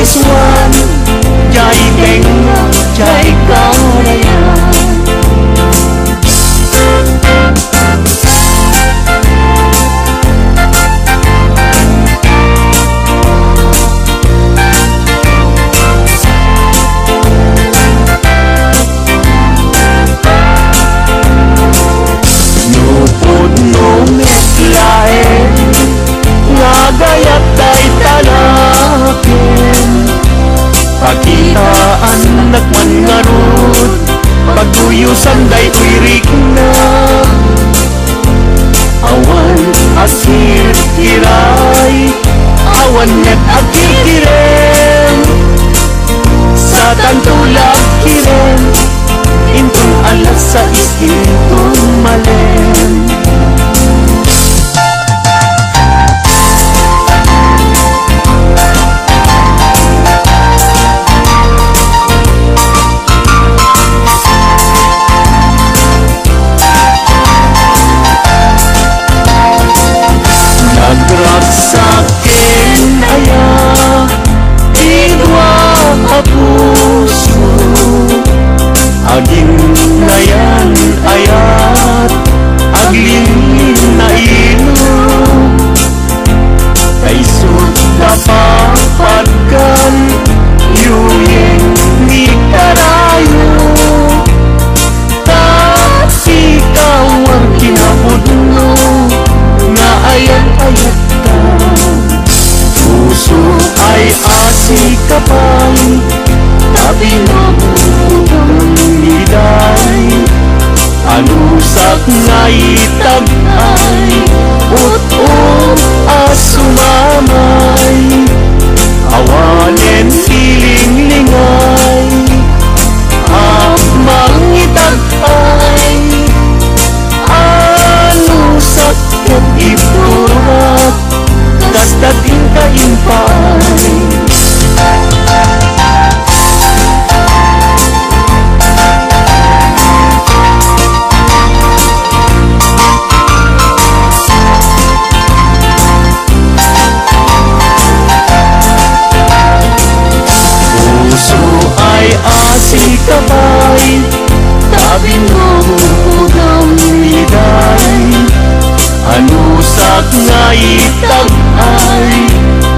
is one. Jai Tenga, Jai Kaulayan. Gayat day talakin, pakitaan nagmanganod, pagduyusan day uirik na. Awan asir kiray, awan net agkikirem, sa tantulag kirem, intong alas sa intong malem. Nagraksakin aya, idwa kapuso, aging nayan ayat, agling na ino, kaisod kapapagkan, yuyeng ni karayo, kasi kawang kinabudno, nga ayat-ayat ka. Puso ay asikapay, tabi mo ang iday, anusak nga itag-ay, ut-ut asumamay, awanen siling-lingay, amang itag-ay, anusak ket iburat, kasdating kaimpay. Puso ay asikabay, tabi mo ang iday, anusak nga itag-ay,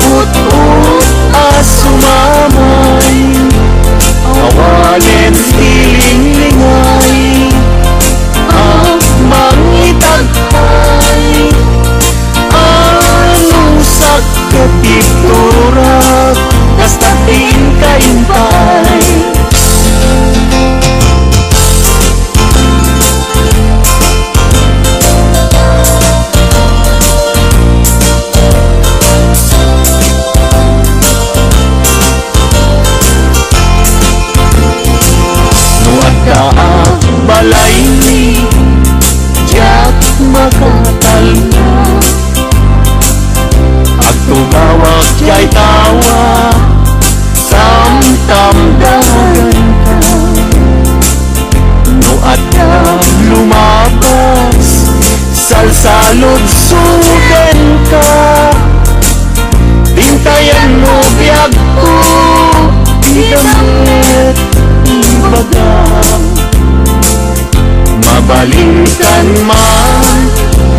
ut-ut asumamay, awanen siling-lingay, amang itag-ay, anusak ket iturak, kastating kaimpay. Balay ni Jack makatalna, agtugawag jay tawa, samtamdagan ka. No adda lumabas, salsalod suden ka, tintayan mo biyag ko, idamit ibagang. Mabalinkan man,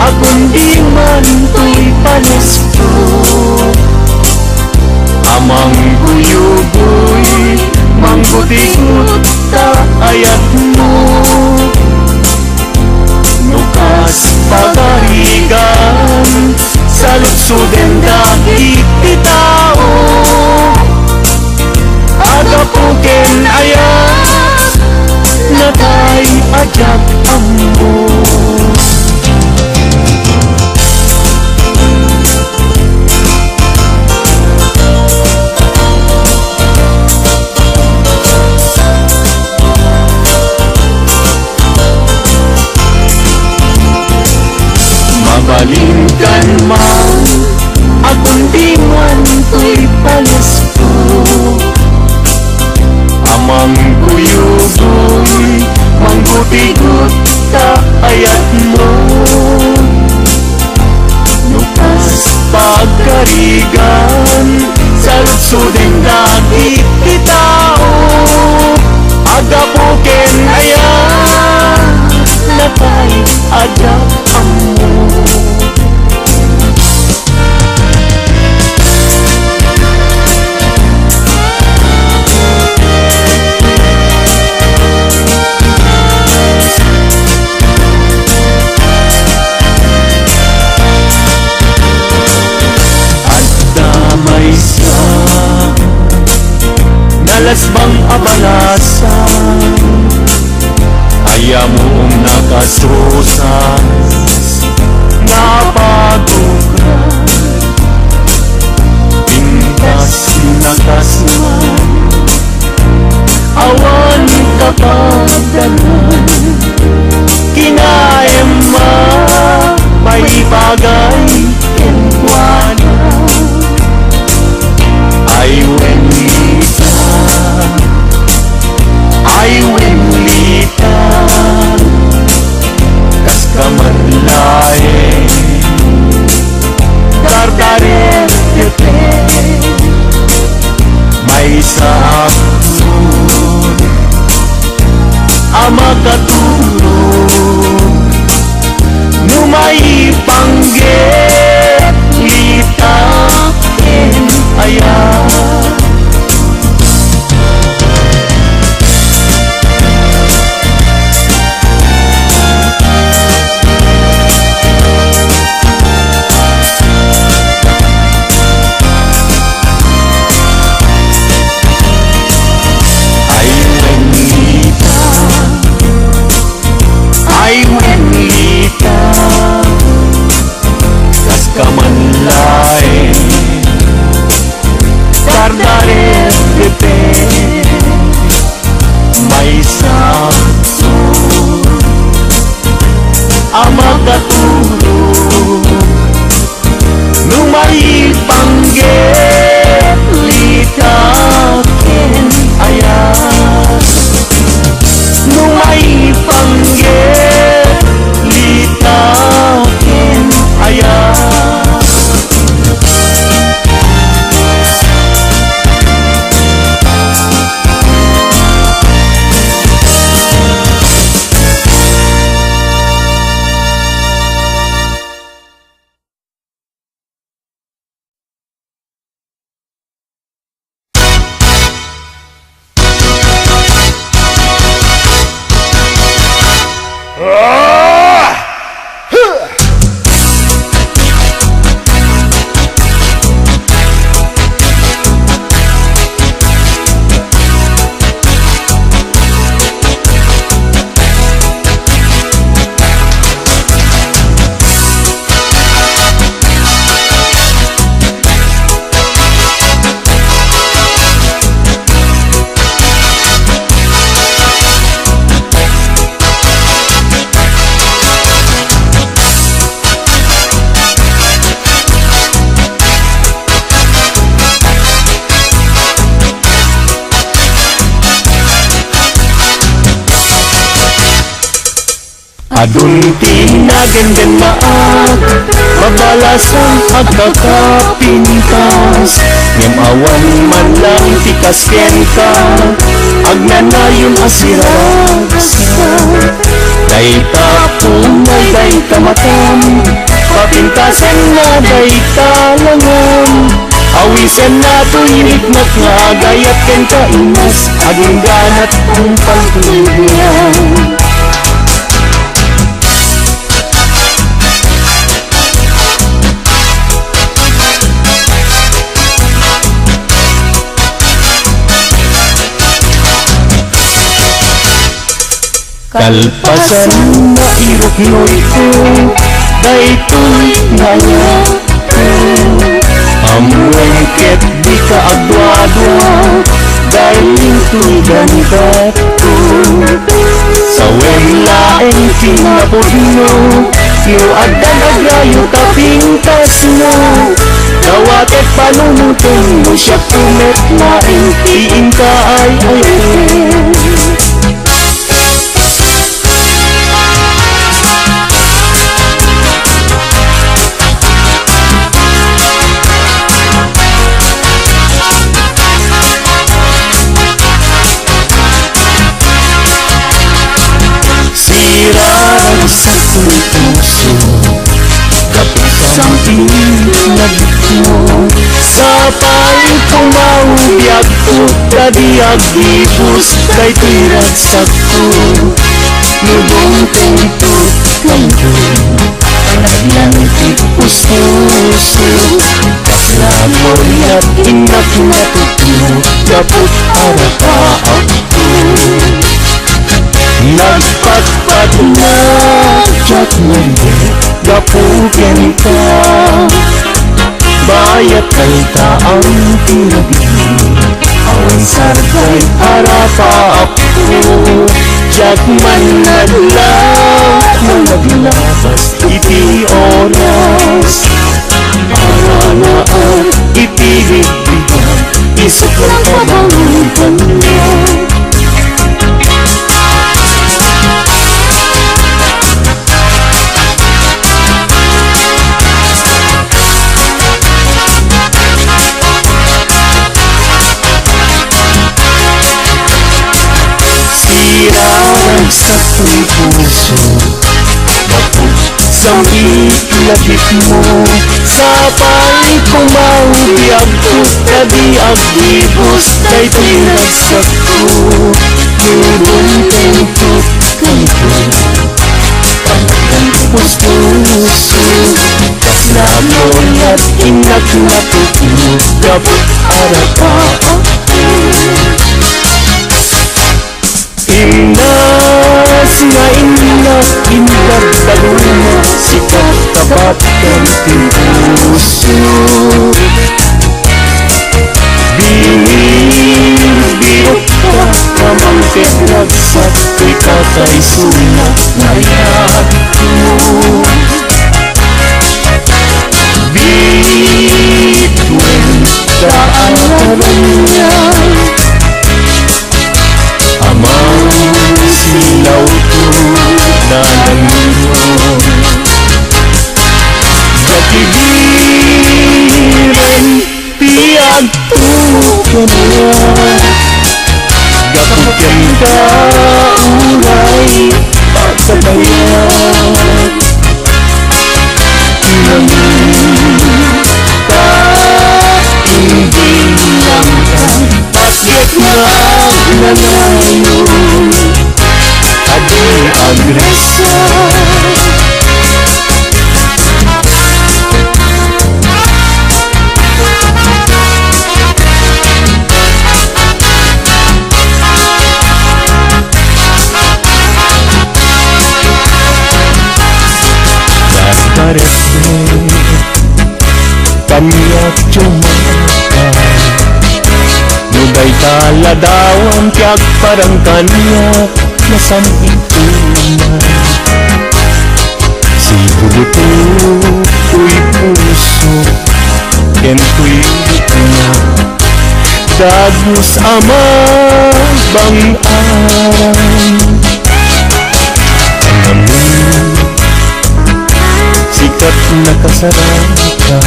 akong di man to'y panesto, amang guyugoy, manggutingot ta ayat mo, nukas pagarigan, sa lutsuden dagit itao, agapuken ayat, natay ajak ambo. Mabalinkan man, akong di man to'y palesto, amang guyugoy, mangguti-gut ka ayat mo, nukas pagkarigan, sa lutsudeng dagat kabalasan. Kaya moong nakasusas napagugran, pintas nakasman, awan kapagdanan. Kinaema may bagay kenwana, ay wenlita, ay wenlita, kas kamanlae dardarer tepe, may saaksun ama katulog, numay panggit litakin ayan. Ay wenlita, kas kamanlae dardarer tepe, may saksun ama katulog, numay panggit litakin ayan, numay panggit litakin ayan. Adun tinagen maag, mabalasan agkakapintas, ngem awan man lang tikasken ka, agnanayon asiragsa. Day tapong na day kamatam, papintasan na day talangan, awisen na tuyinig na ngagayat ken kainas, aging ganat ang pagtulungan. Kalpasan na irok noy ko, daytoy ngaya ko, amwengket di ka agwa-adwa, daling ganda ko. Sa wemlaeng kinapudno, yu agdan agrayo kapintas mo, kawatet panunutong mo siya kumet laing tiin ka ay ayin. Sirarang sa puso, kapit samping nabit mo, sa paing kumaubiag ko, kadiag ibus, kay tirat sa ko, nubong tentut kandun, naglantik puso-puso, kaslamoy at inak na tutlo, kaput arapa Mayat kalta ang tinabi awan sargay harapa ako Jagman naglaw Naglabas iti oras Aranaan itiligbigan Isip lang kabangutan niya Sirang sa puso Bakit sa itlagit mo Sapay kumaubiag ko Kadi agibos Kay pinagsak ko Nurong tempot kanto Panagang puso Kaslamoy at inagnapot mo Gabot arapa Inas nga inas Indagdaluna Sikat tapat kang puso Binibiyot ka Kamangkit nagsak Ikatay suna Nayag ko Bituin Kaalaman niya Amang silaw ko na nangyong Gatigiran piyagtukan na Gaputyan ka uray pagkabayag Namin ka hindi lang ka Bakit nanayo Adi agresa Parece Kanyak cumaka Nuday taladawan Tiyak parang kanyak Nasaming tunay Si bubuto Uy puso Kento'y na Dagus ama Bang aram Namin Sikat nakasaraka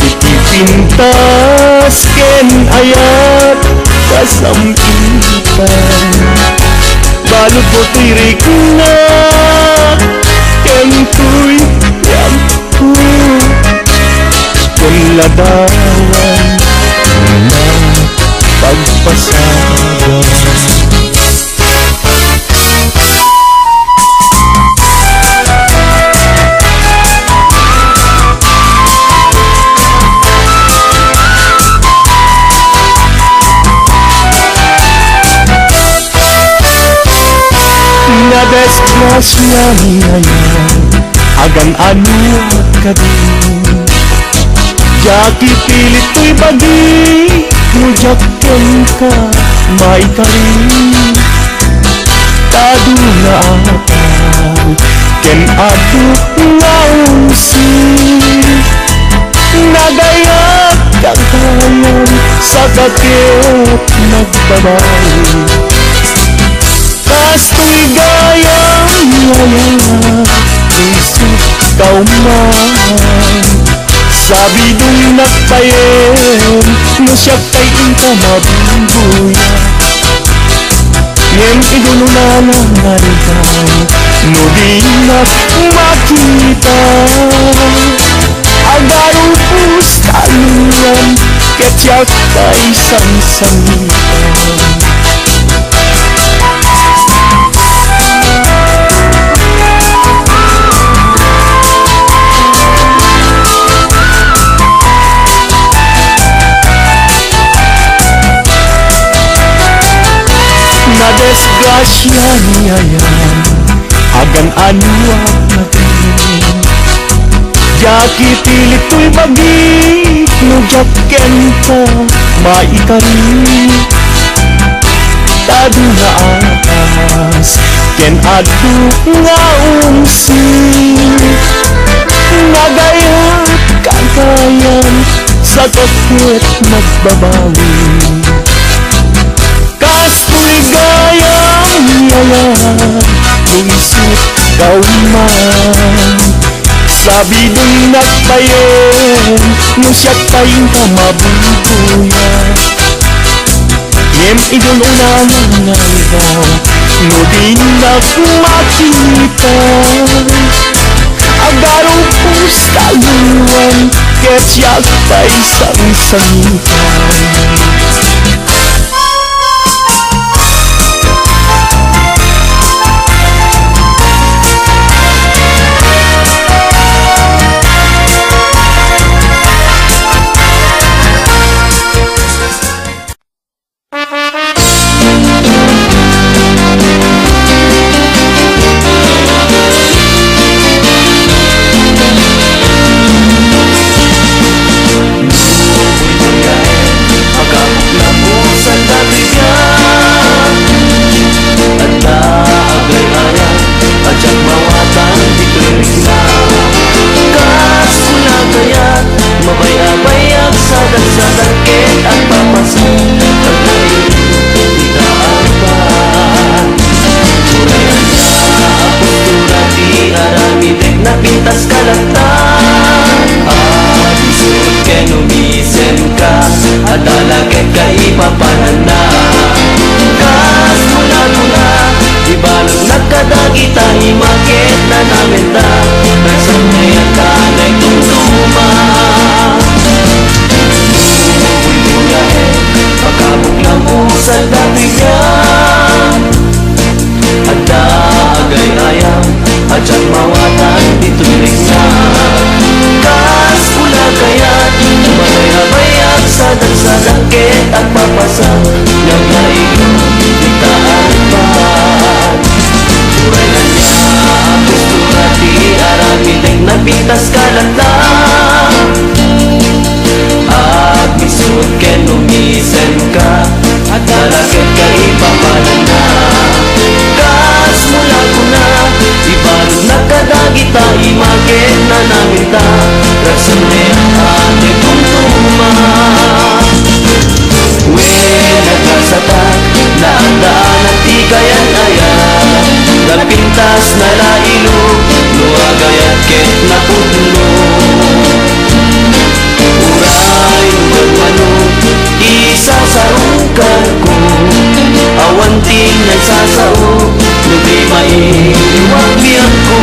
Itipintas ken ayat Kasampitan Balod mo tirik na Ken tuy yampu Kung ladawan Na pagpasagan Nadesgrasya niya Agan ano ka din Jaki pilit ko'y bagi Mujakyan ka Maikarin Tado na atal Ken ato nga usin Nagayat kakayan Sa kakit nagbabay Kasto'y gayang-yaya Isip kauman Sabi do'y nagpayen No siya kay inka mabubuya Ngem idulunangan ka No di makita Agarong pustaluan Ket siya kay sansangitan Nadesgrasya niya yan Agan anuak natin Yakitilit ko'y bagik Nujak kenta maikari Tadu nga ahas Ken adu nga umsin Nagayat kagayan Sa kakit magbabawi Kas ko'y gayang yayan Luisip kauman Sabi do'y nagpayen Nung siya't tayong kamabubuya Ngem idol unangan daw No di nagmakita Agarong pustaluan Ket siya't pa'y sang-sangitan Pintas kalata at misut ken umisen ka at dalagit ka ipapanan na kas mula ko na ibalog na kadagita imagen na namin ta ragsune ang ate tuntuma when nagkasata na ang daan at ikayan ayan napintas na lailo luagayat ket na pudlo uray magmano isasarungkan ko awanting nagsasao lubi maiiwag biyak ko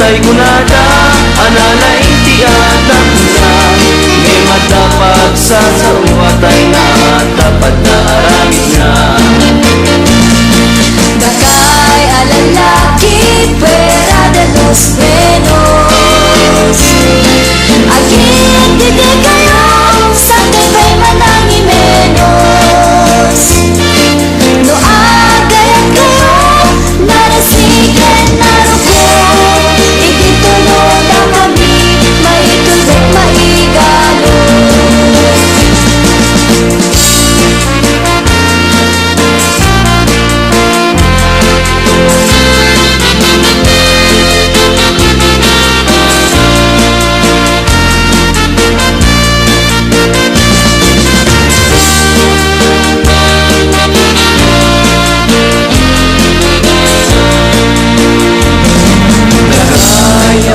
tay kunada analay tiadam na may matapag sa sawatay na tapat na aramid na Dakay alalaki fuera de los buenos Aging didi kayo sa tibay manangi menos No agayat kayo narasigan naruko Igitulo na kami maitulog maigalo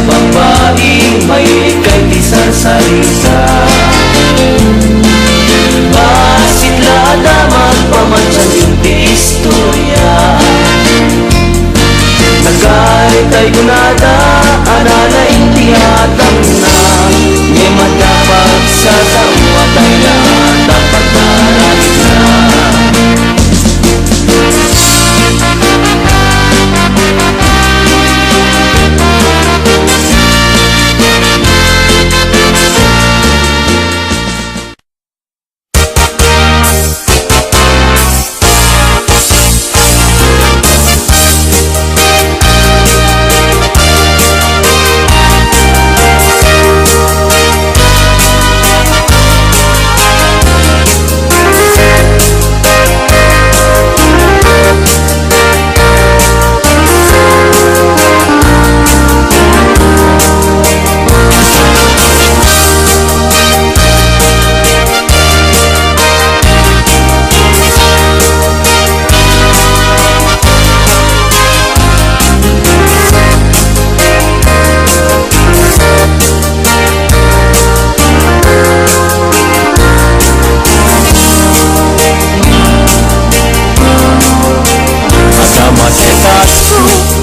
babaeng may kaibisan salita Basit lada magpamansyan yung istorya Nagaritay kunada analay tiyatam na May matapag sa sawatay na dapat naramit na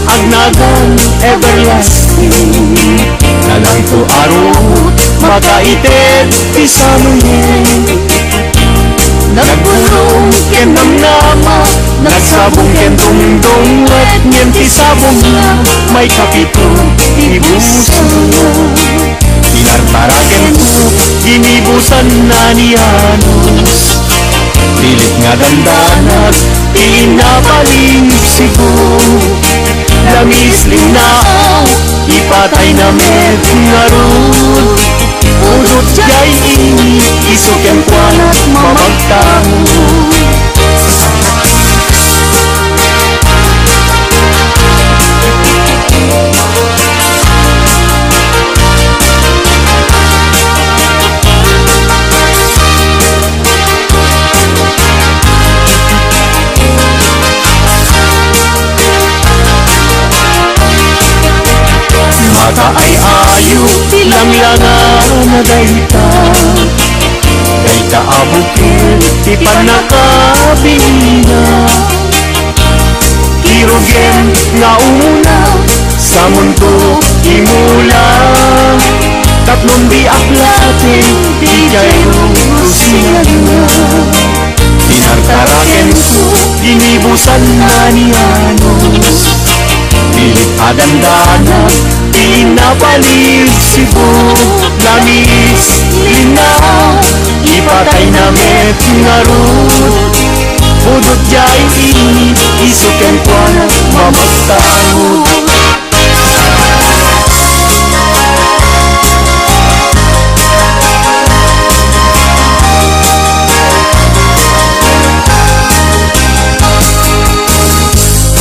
Agnagan everlasting Nalang to arot makaitet isamunin Nagbulong ken namnama Nagsabong ken tungdong At nyen tisabong na May kapito ibusan Tinartaraken ko Ginibusan na ni Anos Pilit nga dandanat Pinapaling siguro Lamis linao Ipatay na med ngarud Udot jay ini Isok yang kuanat mamagtamu Mata ay ayo Tilang-langan na dayta Dayta abukin Ti panakabina Kirugen nga una Sa mundo imula Tatlong di aklatin Di jayong lusiyan na Tinartaraken ko Ginibusan na ni Anos Pilit adandanan Pinapalig sibo Lamis linaw Ipatay na met ngarud Budot jay ini Isuken ko na mamagtahod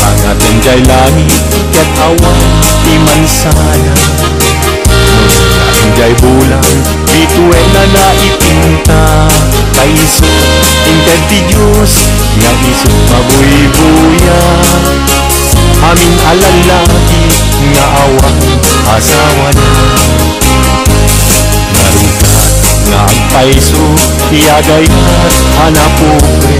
Angaten jay langit ket awan Iman sana Jay bulan Bituin na naipinta Kaiso Inter di Diyos Nga iso mabuy-buya Aming alalaki Nga awan Asawa na Narugat Nga ang paiso Iyagay at hanapupre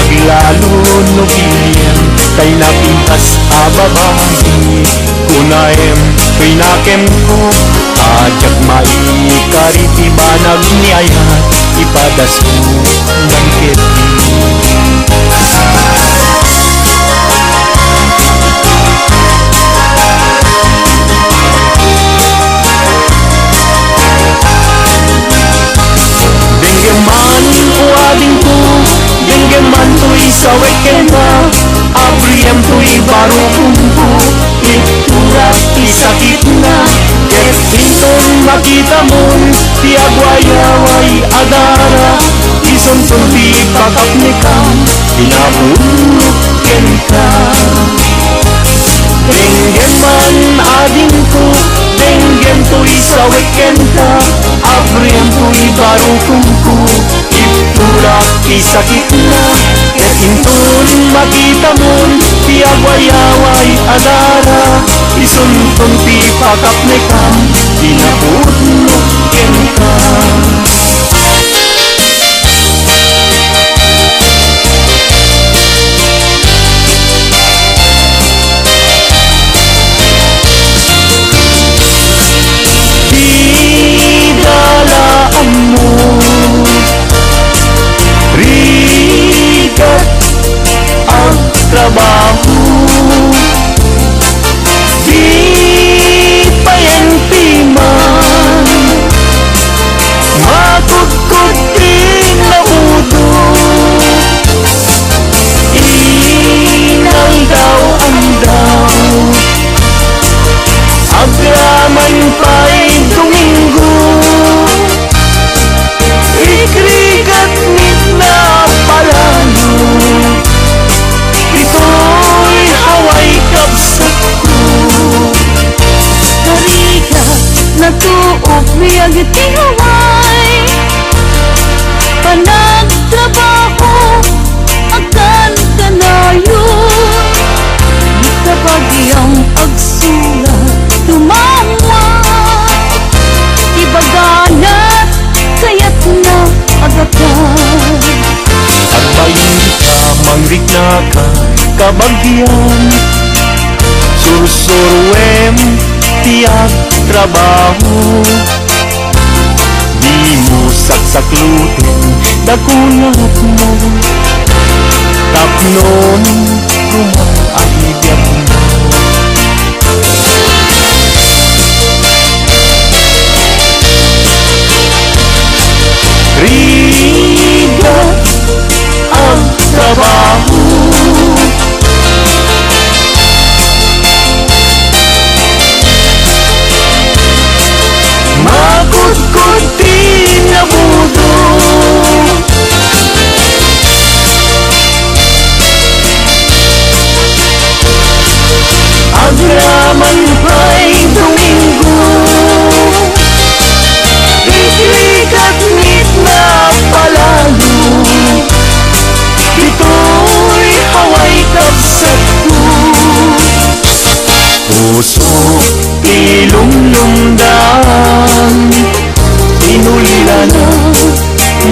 Aglalo no pilyan Kay napintas ababahin kunaem pinakem ko ajak maikariti banag ni ayat ipadas ko ng kiti. Denggeman uading ko, denggeman tu'y saweken ka, abriyem tu'y baru kumpo, iturak isakit na, ket hinton makita mon, tiagwayaway adara, isuntun ti pakapnikam, pinabunok ken ka. Denggeman ading ko, denggem tu'y saweken ka, abriyem tu'y baru kumpo, iturak isakit na, ket hinton makita mon, tiagwayaway adara, isuntun ti pakapnikam, pinabunok ken ka. Rigat ang trabaho, di payantiman, makukot din na udo, inang daw ang daw, agraman pa'y Domingo, ikrigat nit na palalo, ito'y haway kapsat ko. Karika na tuok biyag iti haway, panagtrabaho akan kanayo, kapag iyang agsula tumawa, ibaganat kaya't na agatan. At painta mangrik na ka kabagyan, sursurwem tiag trabaho, di mo saksaklutin dakunat mo, tapnon rumaayag mo. Rigat ang trabaho, makutkutin na budo, agraman pa'y Domingo, ikrigat nit na palalo, ito'y haway kapsat ko. Puso ilumlumdan, inulila na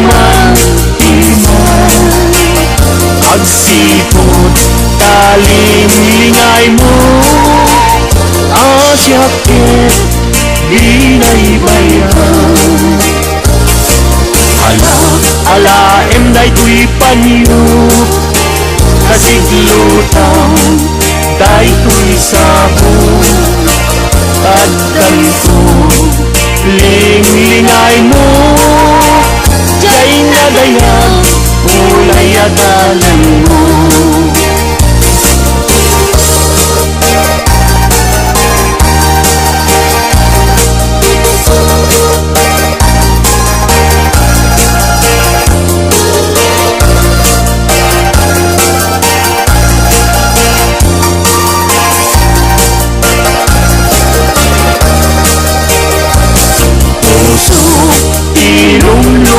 matiman, agsipod talimlingay mo, asyakit binaybayan. Ala emday tuy panyo, kasiglutang day tuy sabo, at ganito linglingay mo, jay nagayang ulay adalan mo.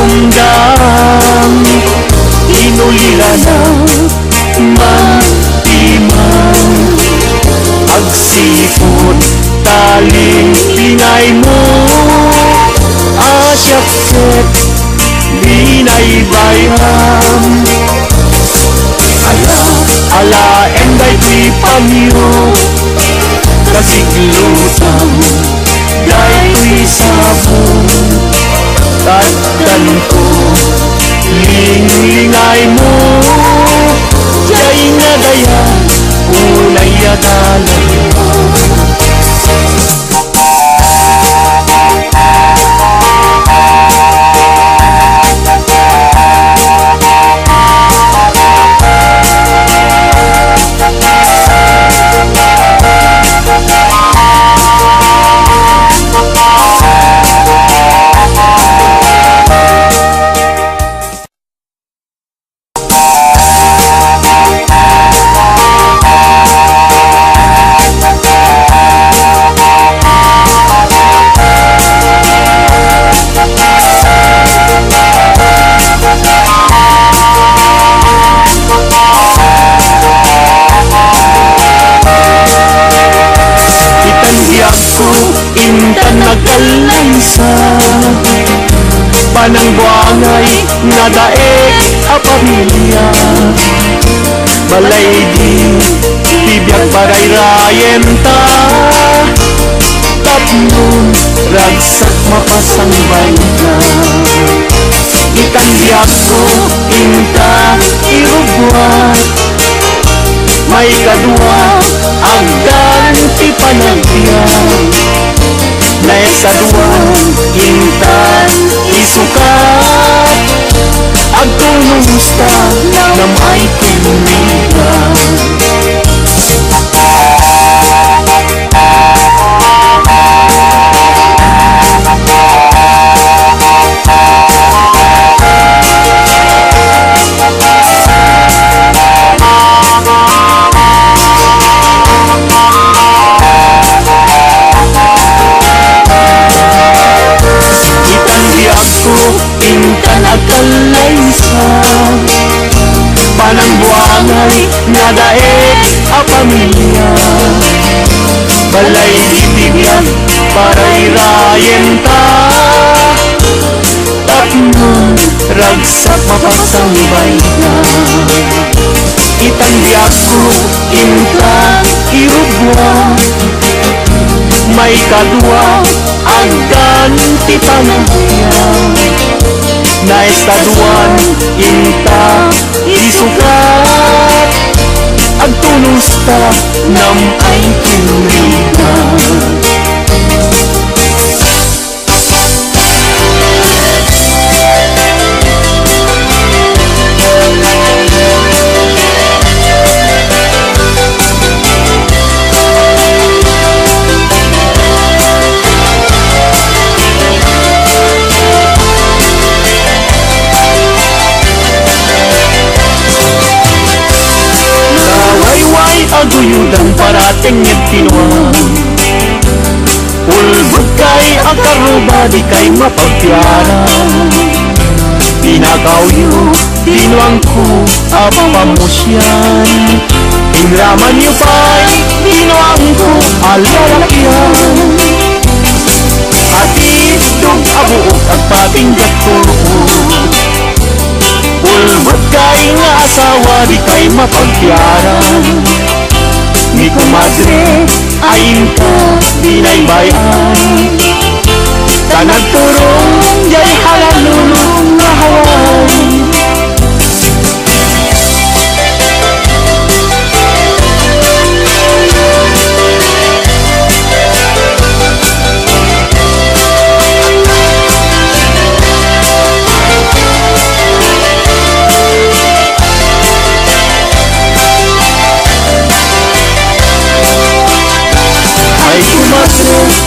Ilumlumdang, inulila na matiman, agsipod taling pinay mo, asyakset binaybayan. Ala emday tuy panyo, kasiglutan daytoy sabong tatdan ko linglingay mo jay nga daya ulay adalan mo. Intan nagkalaysa panang buangay nga daig a pamilya balay di tibiyag baray rayenta tapnon ragsak mapasangbay na itandiyak ko inta irugwat may kadua agdan ti panagbiyan naik sa duwang intan isukat agtulungsta na may kinigan. Intan nagkalaysa panang buangay nga daig a pamilya balay ditibyan paray rayenta tapnon ragsak mapasangbay na itandiak ko intan irugwa may kadua agdan ti panagbiyan naistaduan inta isukat agtulusta nam ay kinrigan. Aguyudan parating nagtinuan ulbog kay ang karuba di kay mapagpiaran pinagawyo dinuang ko apamusyan inraman niyo pa'y dinuang ko alalakyan atid dong abuok at patinggat ko ulbog kay nga asawa di kay mapagpiaran ni kumadre ayin ka binaybayan tanagturong jay halalulong na haway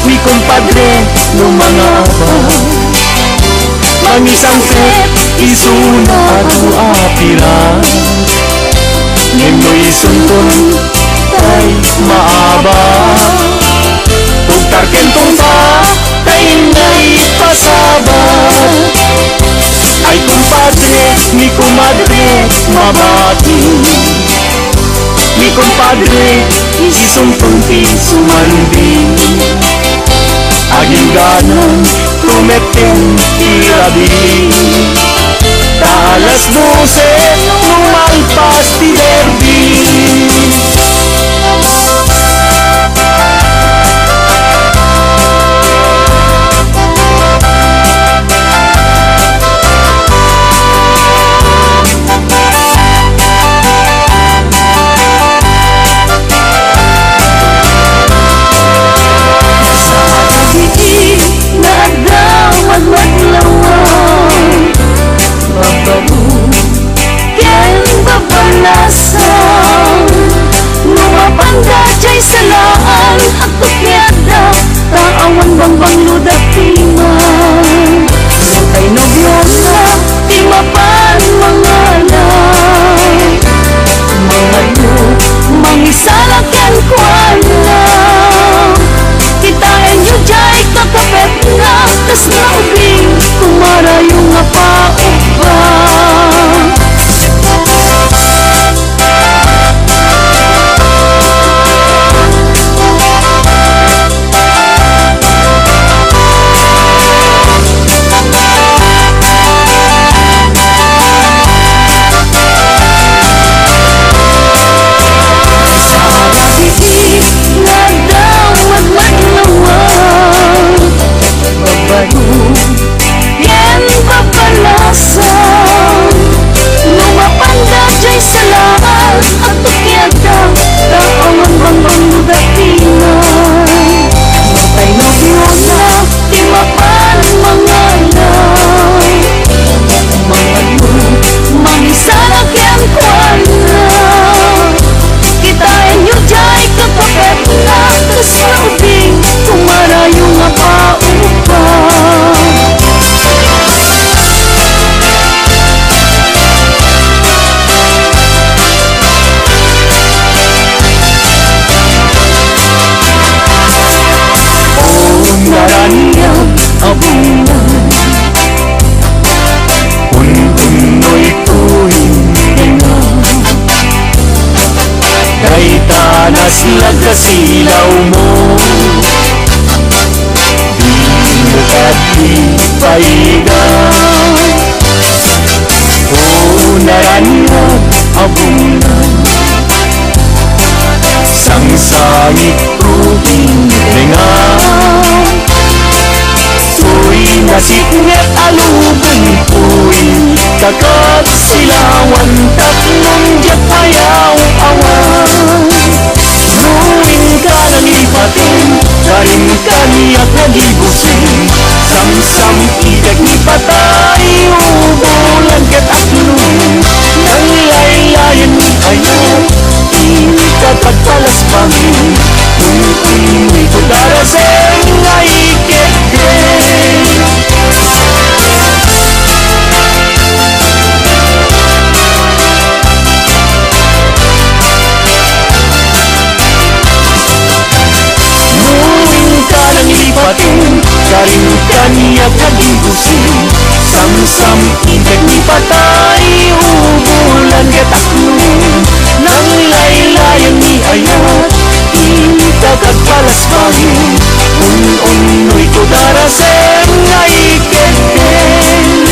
mi compadre no mga aba mangisang set isuna ato apira nino isuntun tay maaba ug tarkentong ba tay ngay pasabat ay compadre mi comadre mabati mi compadre isuntun ti sumanding aging ganang tumeten irabi alas 12 lumalpas ti derby bang ludatingan. Kay nobyo na, di mapan mangalay. Mga yu, mangisalakyan kwan na. Kitain yu jay kakapet na, tas naubing kumarayo nga paupa. Naslag ka silaw mo, di mo katipaigan. Unaran nga abungan, sangsangit ruhing lengan. Tuy nasipnget alubong tuy, kakat silawan tatlong jet ayaw awan. Nuwing ka nang ipatin, karing kaniyak nagibusin. Sam-sam itek ni patay, ubulan ket aklong. Nang laylayan ni ayat, ini kakat palas pangin. Uy ko daraseng ay ikekden. Karing kaniyak nagibusin. Sam-sam intek ni patay, ubulan ket aklong. Nang laylayan ni ayat, ini kakat palas pangin. Un-unoy ko daraseng ay ikekden.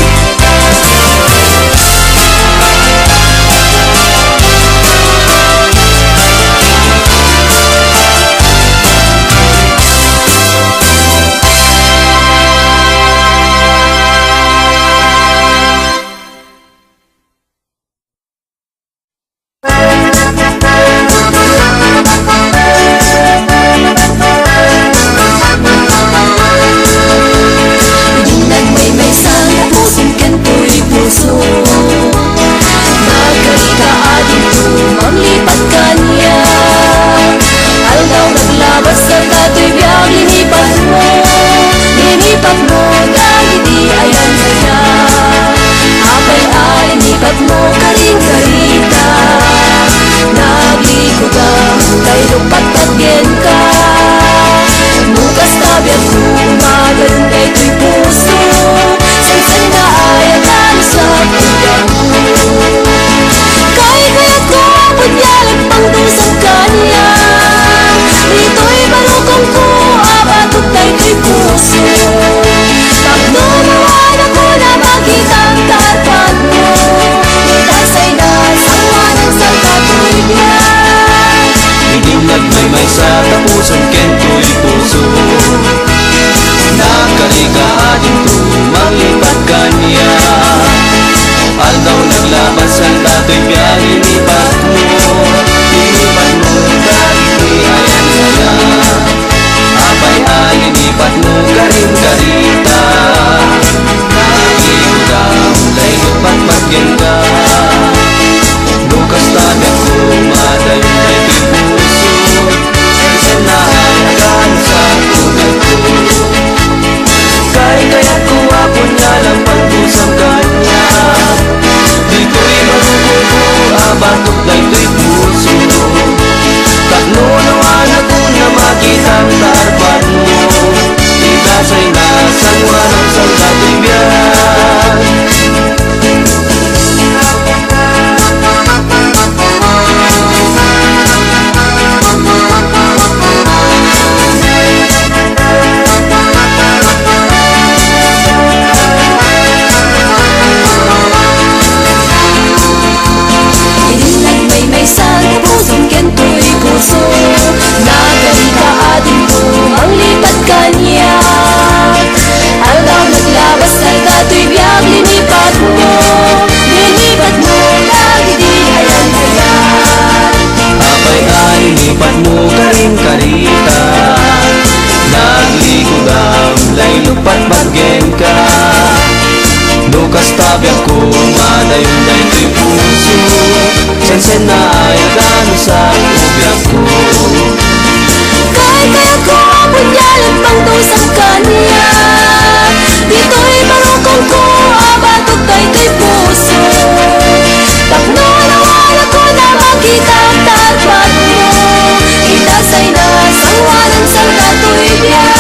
ayagan sa ubyak ko. Kaya ko bunyalan pang dosang kanya. Dito'y marukong ko abatog kay puso. Tapno nawala ko na makita ang tarpat mo. Itasay na sangwanan sa kato'y biyak.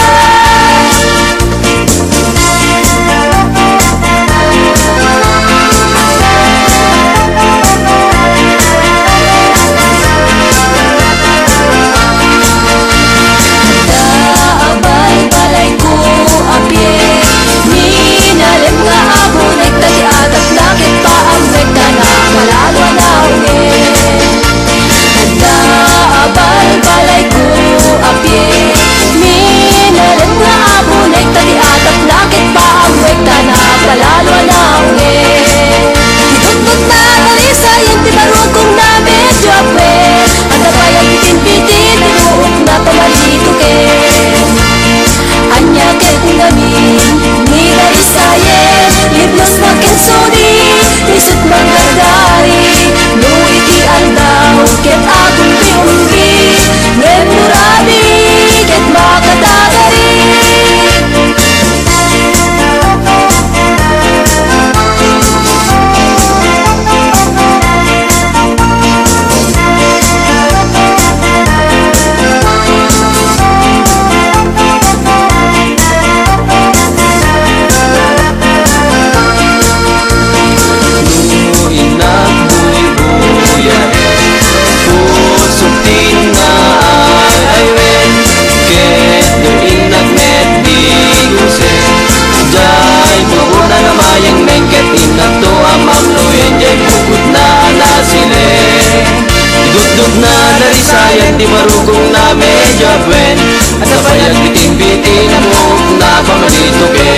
Sayang di marugong na medyo buen. At sa payag biting-biting na mo na pamalito ke.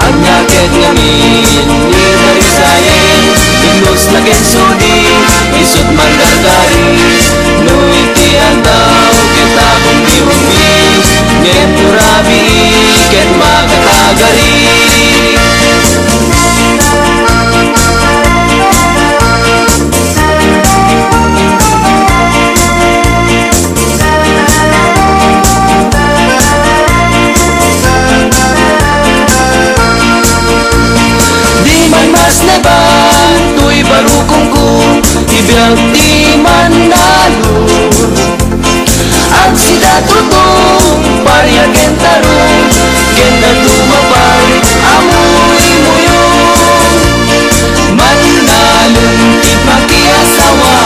Ang nyakit ngamin ni narisayin. Inos na kensudi isut mandagari. Nuiti andaw kita kung diwumi. Ngem turabi ken makatagari. Tuy barukong ko ibiyag di manalo. Ang sida tutong pariyagen tarong kenda tumapay amoy muyong. Manalong ipakiasawa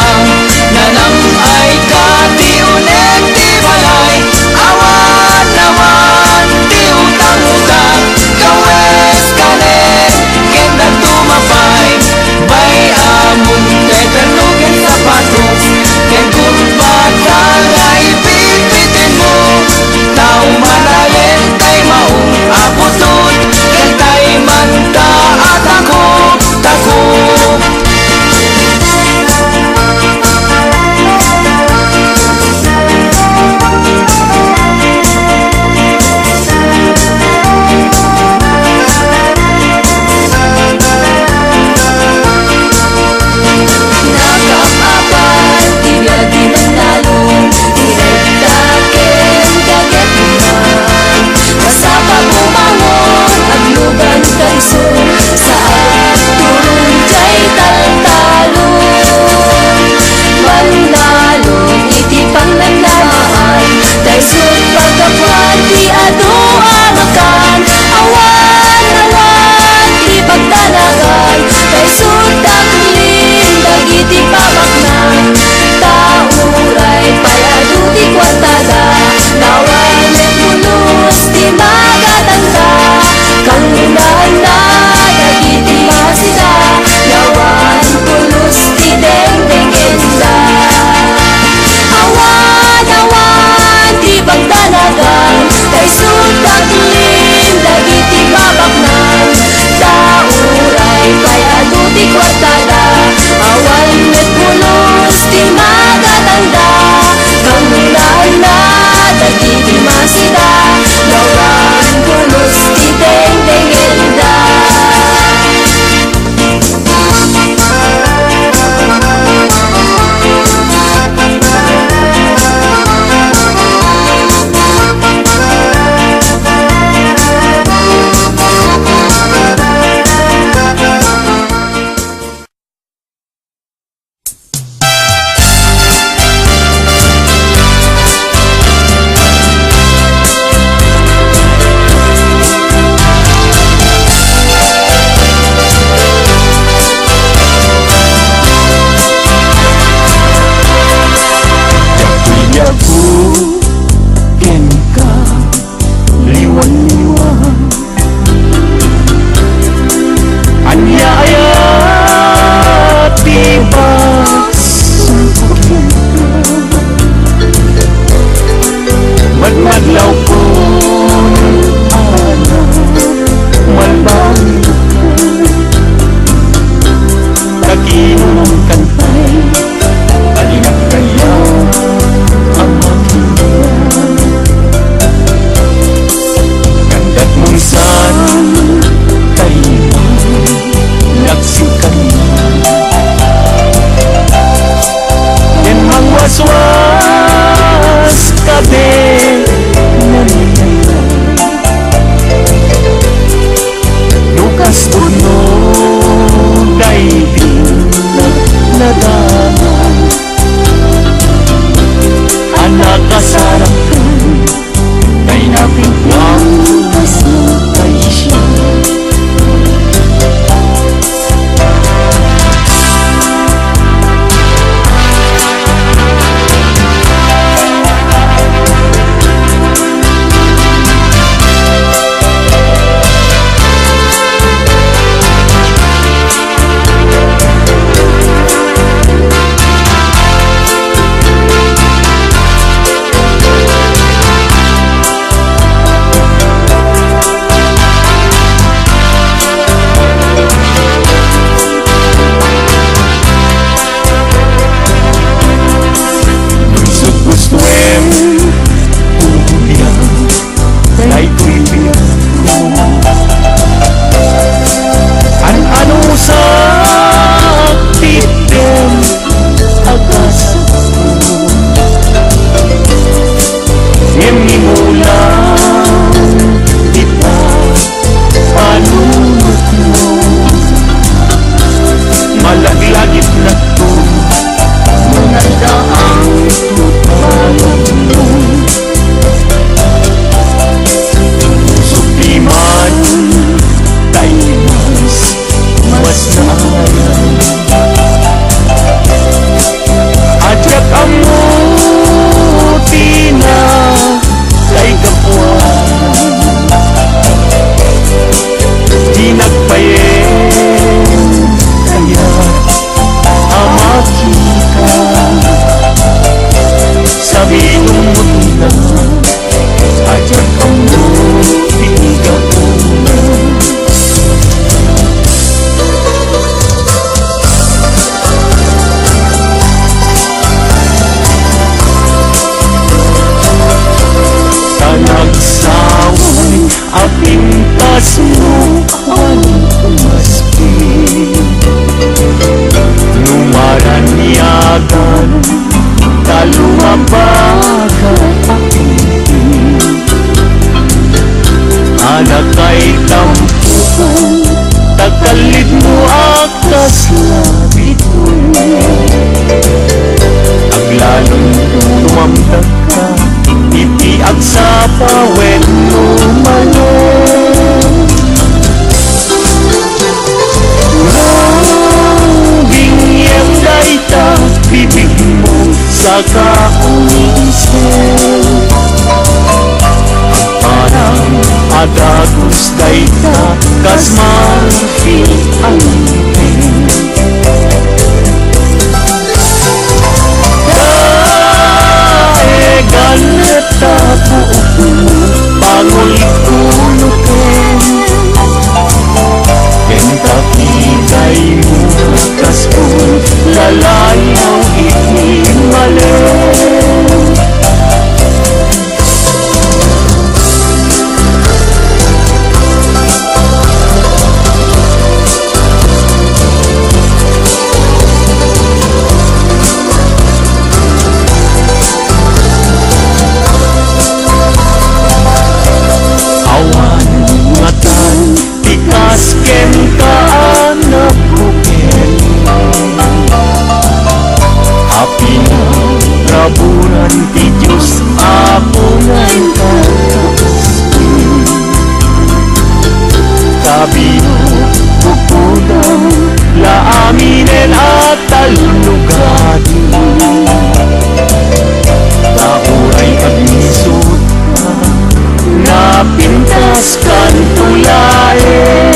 nanam ay katiunen di balay. Awan naman di utang-utang kawes kanen kenda tumapay. Bay amon kay tanugin sapatos ken kung bata nga ipipitin mo. Tao malalim tay maong aputot ken tay sa kaunisen. Parang adagos dayta kas marfil ang pen. Daegan neta buo pangul kunuken. Kentakiday mo kas pun lalayaw ihimalen. Raburan ti Diyos apungan katas. Kabino bukudang laaminen at talunugadi. Tauray agnisot ka napintas kan tulaen.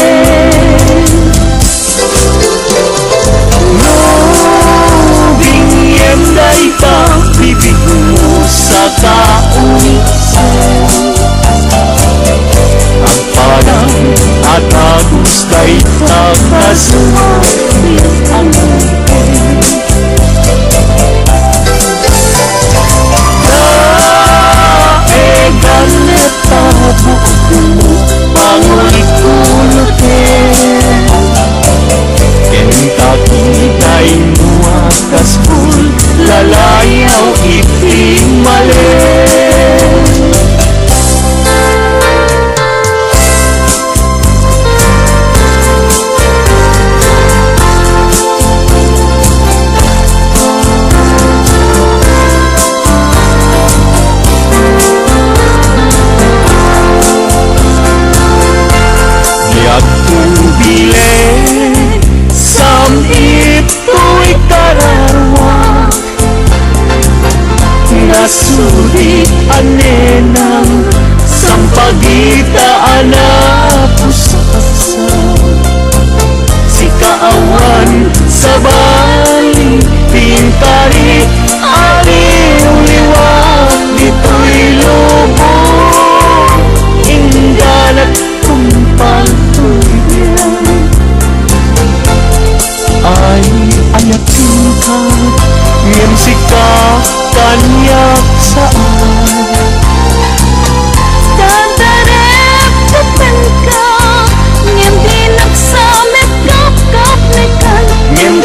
Day pa bibig mo sa kaunisen. Ang parang at agos day tagasumapit ang pen. Daegan neta buo pangulit kunuken. Kentakiday mo akas pun lalayaw ihimalen. Yagtong bile samit ko'y kararwa. Nasulit anenang sampagitaan na pusasa. Si kaawan sa bali pintari aliw-liwag dito'y lubong. Ingganat kumpal tuyan ay ayatin ka ngem sika kanyak saan. Dadarep tupen ka ngem dinagsamit kap-kap nekan. Ngem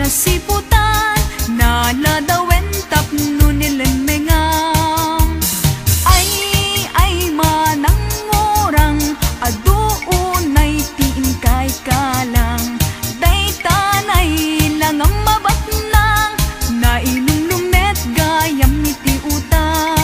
nasiputan, naladawen tapno nilen mengam. Ay manang orang, aduunay tiin kay kalang. Day tanay lang ang mabatnang, nailulumet gayam iti utang.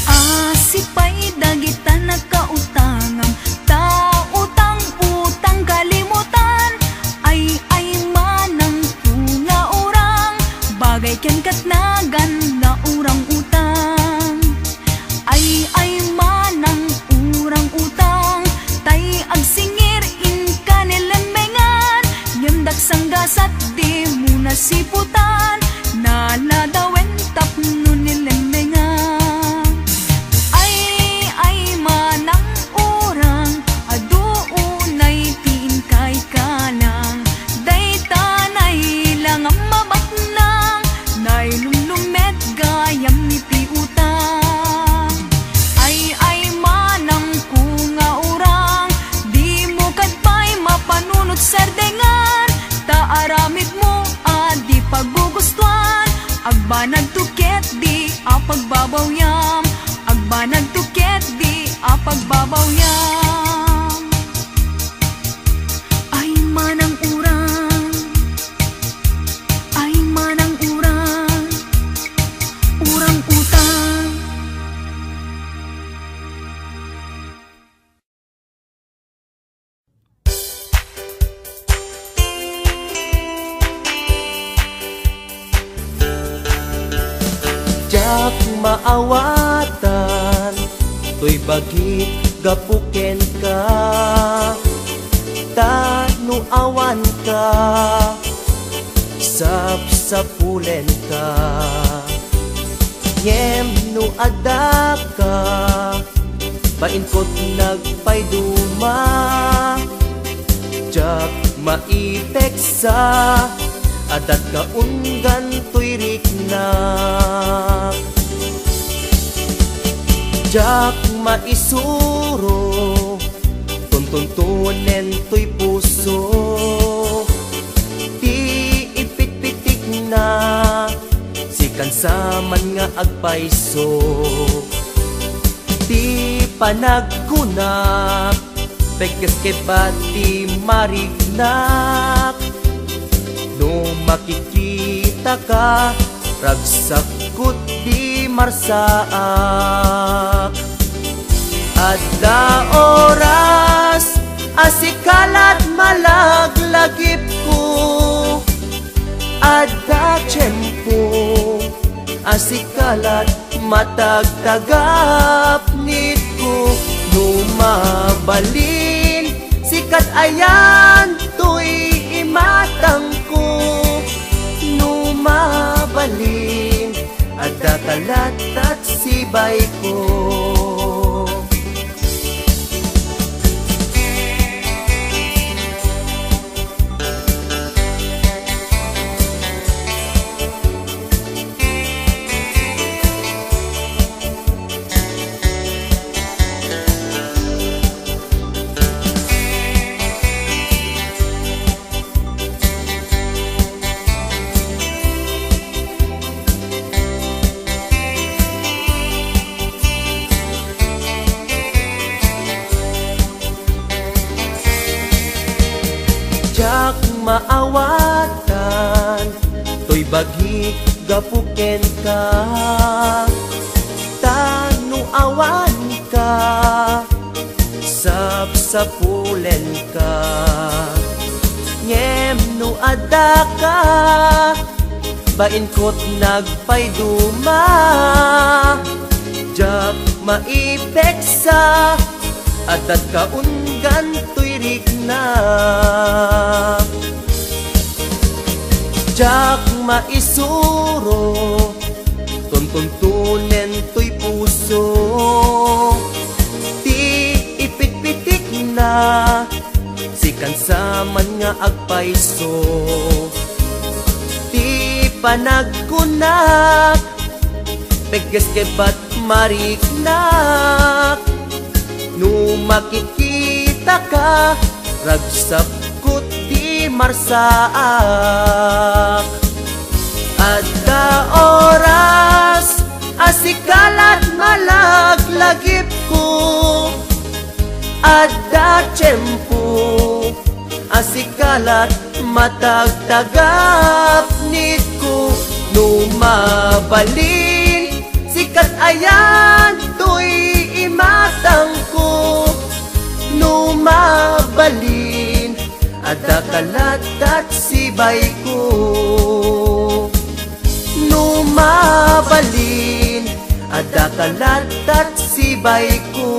Asipay dagita nakautangam, tautang-utang kalimutan. Ay manang tunga orang, bagay ken katnagan na urang utang. Ay manang urang utang, tay agsingir in kanilen mengan. Nyandak sanggasat di mo nasiputan, naladawen tapno nilen mengan. Ay manang orang, aduunay tiin kay kalang. Day tanay lang ang mabatnang, nailulumet gayam iti utang. Ay manang kunga orang, di mo kadpay mapanunot serdengan. Taaramid mo di paggugustuhan, agbanag tuket di apagbabawyam. Agbanag tuket di apagbabawyam. Ay manang urang, ay manang urang, urang utang. Jak maawatan, to'y bagit gapuken ka. Tanu awan ka, sapsapulen ka. Ngem no ada ka, painkot nagpayduma. Jak maipeksa, adat kaunggan to'y rikna. Jak maisuro, tuntuntunen to'y puso. Ti ipit-pitik na, sikan saman nga agpaiso. Ti panagkunap, beges kebati marignak. No makikita ka, ragsakot di marsaak. Adda oras, asikalat malaglagip ko. Adda tiyempo, asikalat matagtagap nit ko. Numabalin, sikat ayan, to'y imatang ko. Numabalin, adda kalat at sibay ko. Jak maawatan, to'y bagik gapuken ka. Tanu awan ka, sapsapulen ka. Ngem no ada ka, bainkot nagpayduma. Jak maipeksa, adat kaunggan to'y rikna. Jak maisuro, tuntuntunen to'y puso. Ti ipit-pitik na, man nga agpaiso. Ti panagkunak peges kay ba't mariknak. No makikita ka ragsap ko ti marsaak. Adda oras asikalat malaglagip ko. Adda tiyempo asikalat matagtagap niko. No mabalin sikat ayan to'y imatang ko. No mabalin adda kalatat sibay ko. No mabalin adda kalatat sibay ko.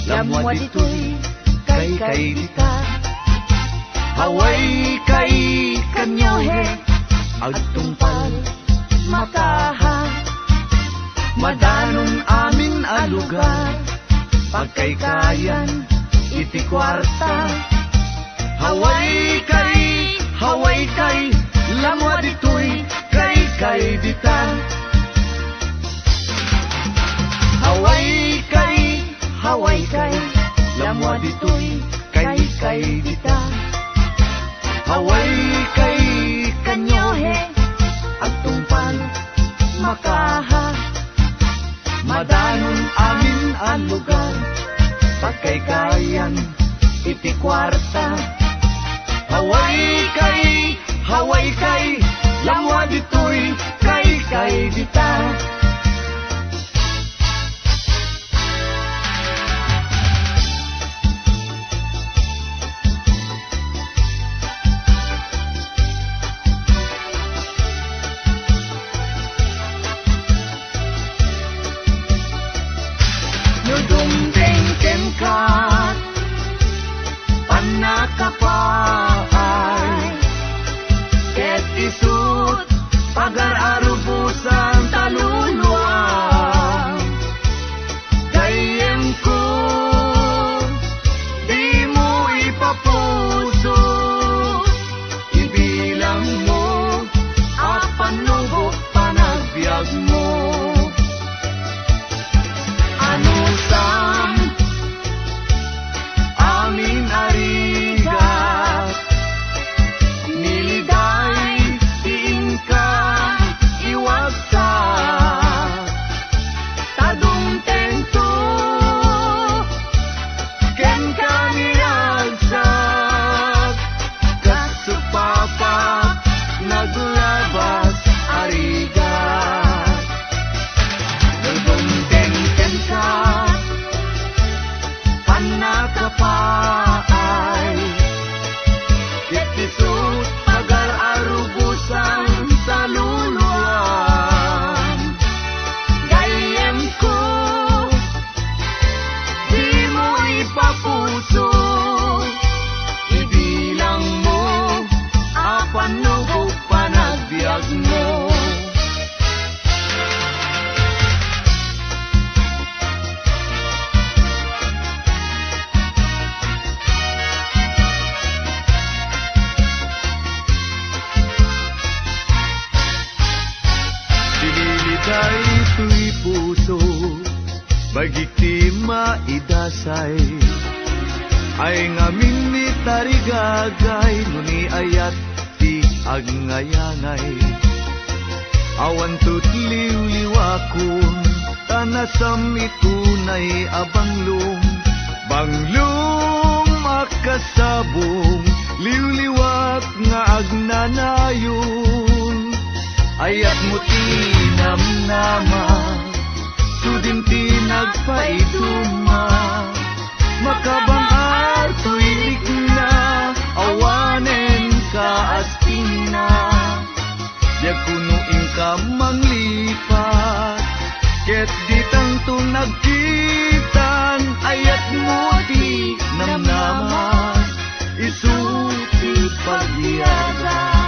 Lamwa dito'y kay dita. Haway kay kanyohe agtungpal makaha. Madanon amin a lugar pagkaykayan iti kwarta. Haway kay lamwa dito'y kay dita. Haway kay lamwa dito'y kay dita. Haway kay kanyohe agtungpal makaha. Madanon amin ang lugar pagkaykayan iti kwarta. Haway kay lamwa dito'y kay dita. nakapaay ket isut pagar-arubusan sa luluan. Gayem ko di mo ipapuso, ibilang mo apanugo panagbiag mo. Dililitay ito'y puso, bagiti maidasay, ay ngamin ni tarigagay, nuni ayat ti agngayangay. Awan tutliw-liwakon, tanasam itunay abanglong, banglong makasabong, liw-liwak nga agnanayon. Ayat mo tinamnama, sudin tinagpaiduma, makabang arto'y na, awanen ka asting na. Diag kunuing ka manglipat, ket ditang tunagkitan, ayat mo di namnamas, isuti pagyaga.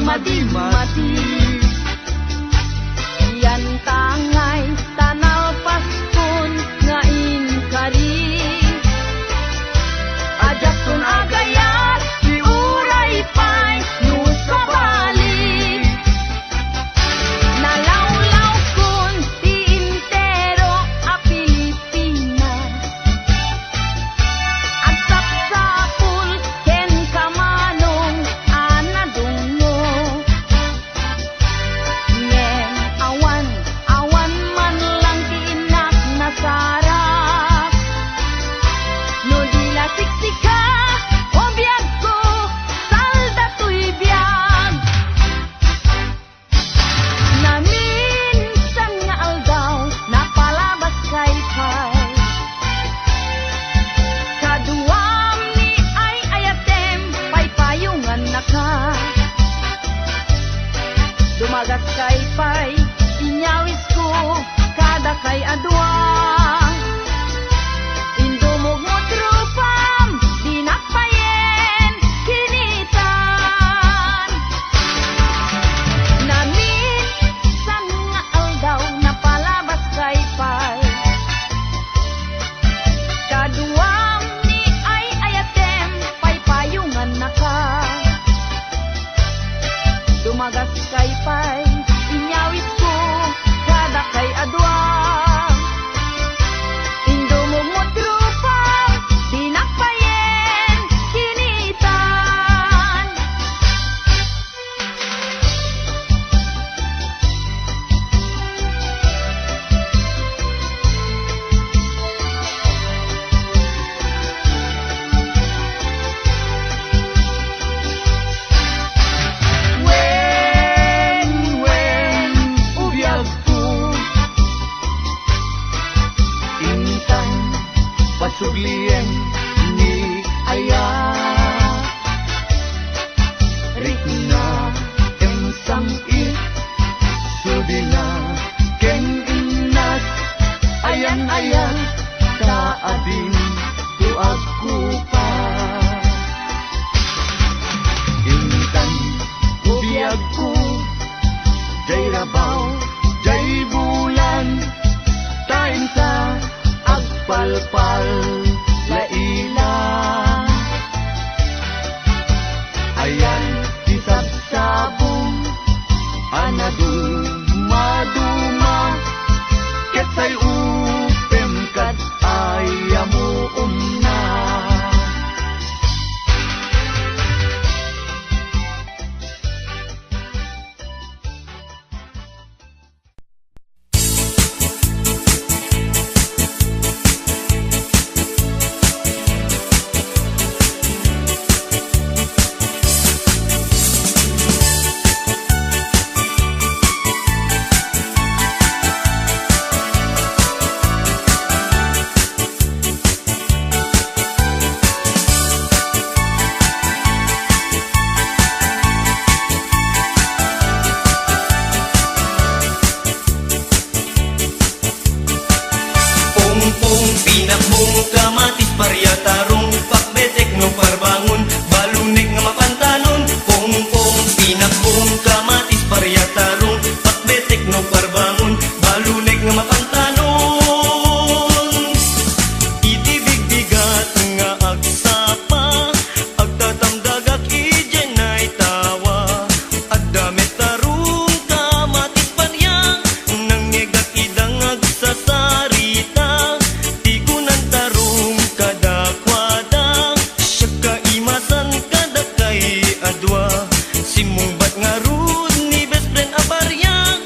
Mati-mati yan tangay tanaw paskon nga inkari, ajak kun agayat di uray pay nusa balik, nalawlaw kun di intero a Pilipinas, at sapsapul ken kamanong anadungo. Awan man lang tiinak na sarap, no dila siksika o biyag ko, salda to'y biyag. Naminsan nga aldaw, napalabas kay pay, kaduwam ni ay ayatem, paypayungan na ka. Dumagat kay pay, inyawis ko, kada kay adwa. Indumog mo trupam, dinakpayen, kinitan. Naminsan nga aldaw, napalabas kay pay, kaduwam ni ay ayatem, paypayungan na ka. Dumagas kay pay, inyawis ko, kada kay adwa. Indumog mo trupam, dinakpayen, kinitan. suglien ni Aya Rikna emsang it Sudila ken inas Ayan-ayan kaadin tu aku pa Intan ubiyagku Jay rabaw, jay bulan Tain sa agpalpal laila Ayan isabsabong anadul maduma Ketsay upem kat ayamu umna Pinakbong kamatis parya tarong pakbetek no parbangon balunek nga mapantanon pong pinakbong kamatis parya tarong pakbetek no parbangon balunek nga mapantanon itibigbigat nga agsapa agtatamdagak ijenay tawa addamet tarong kamatis parya nangyegak idang agsasarita Simumbat nga rud ni best friend abarya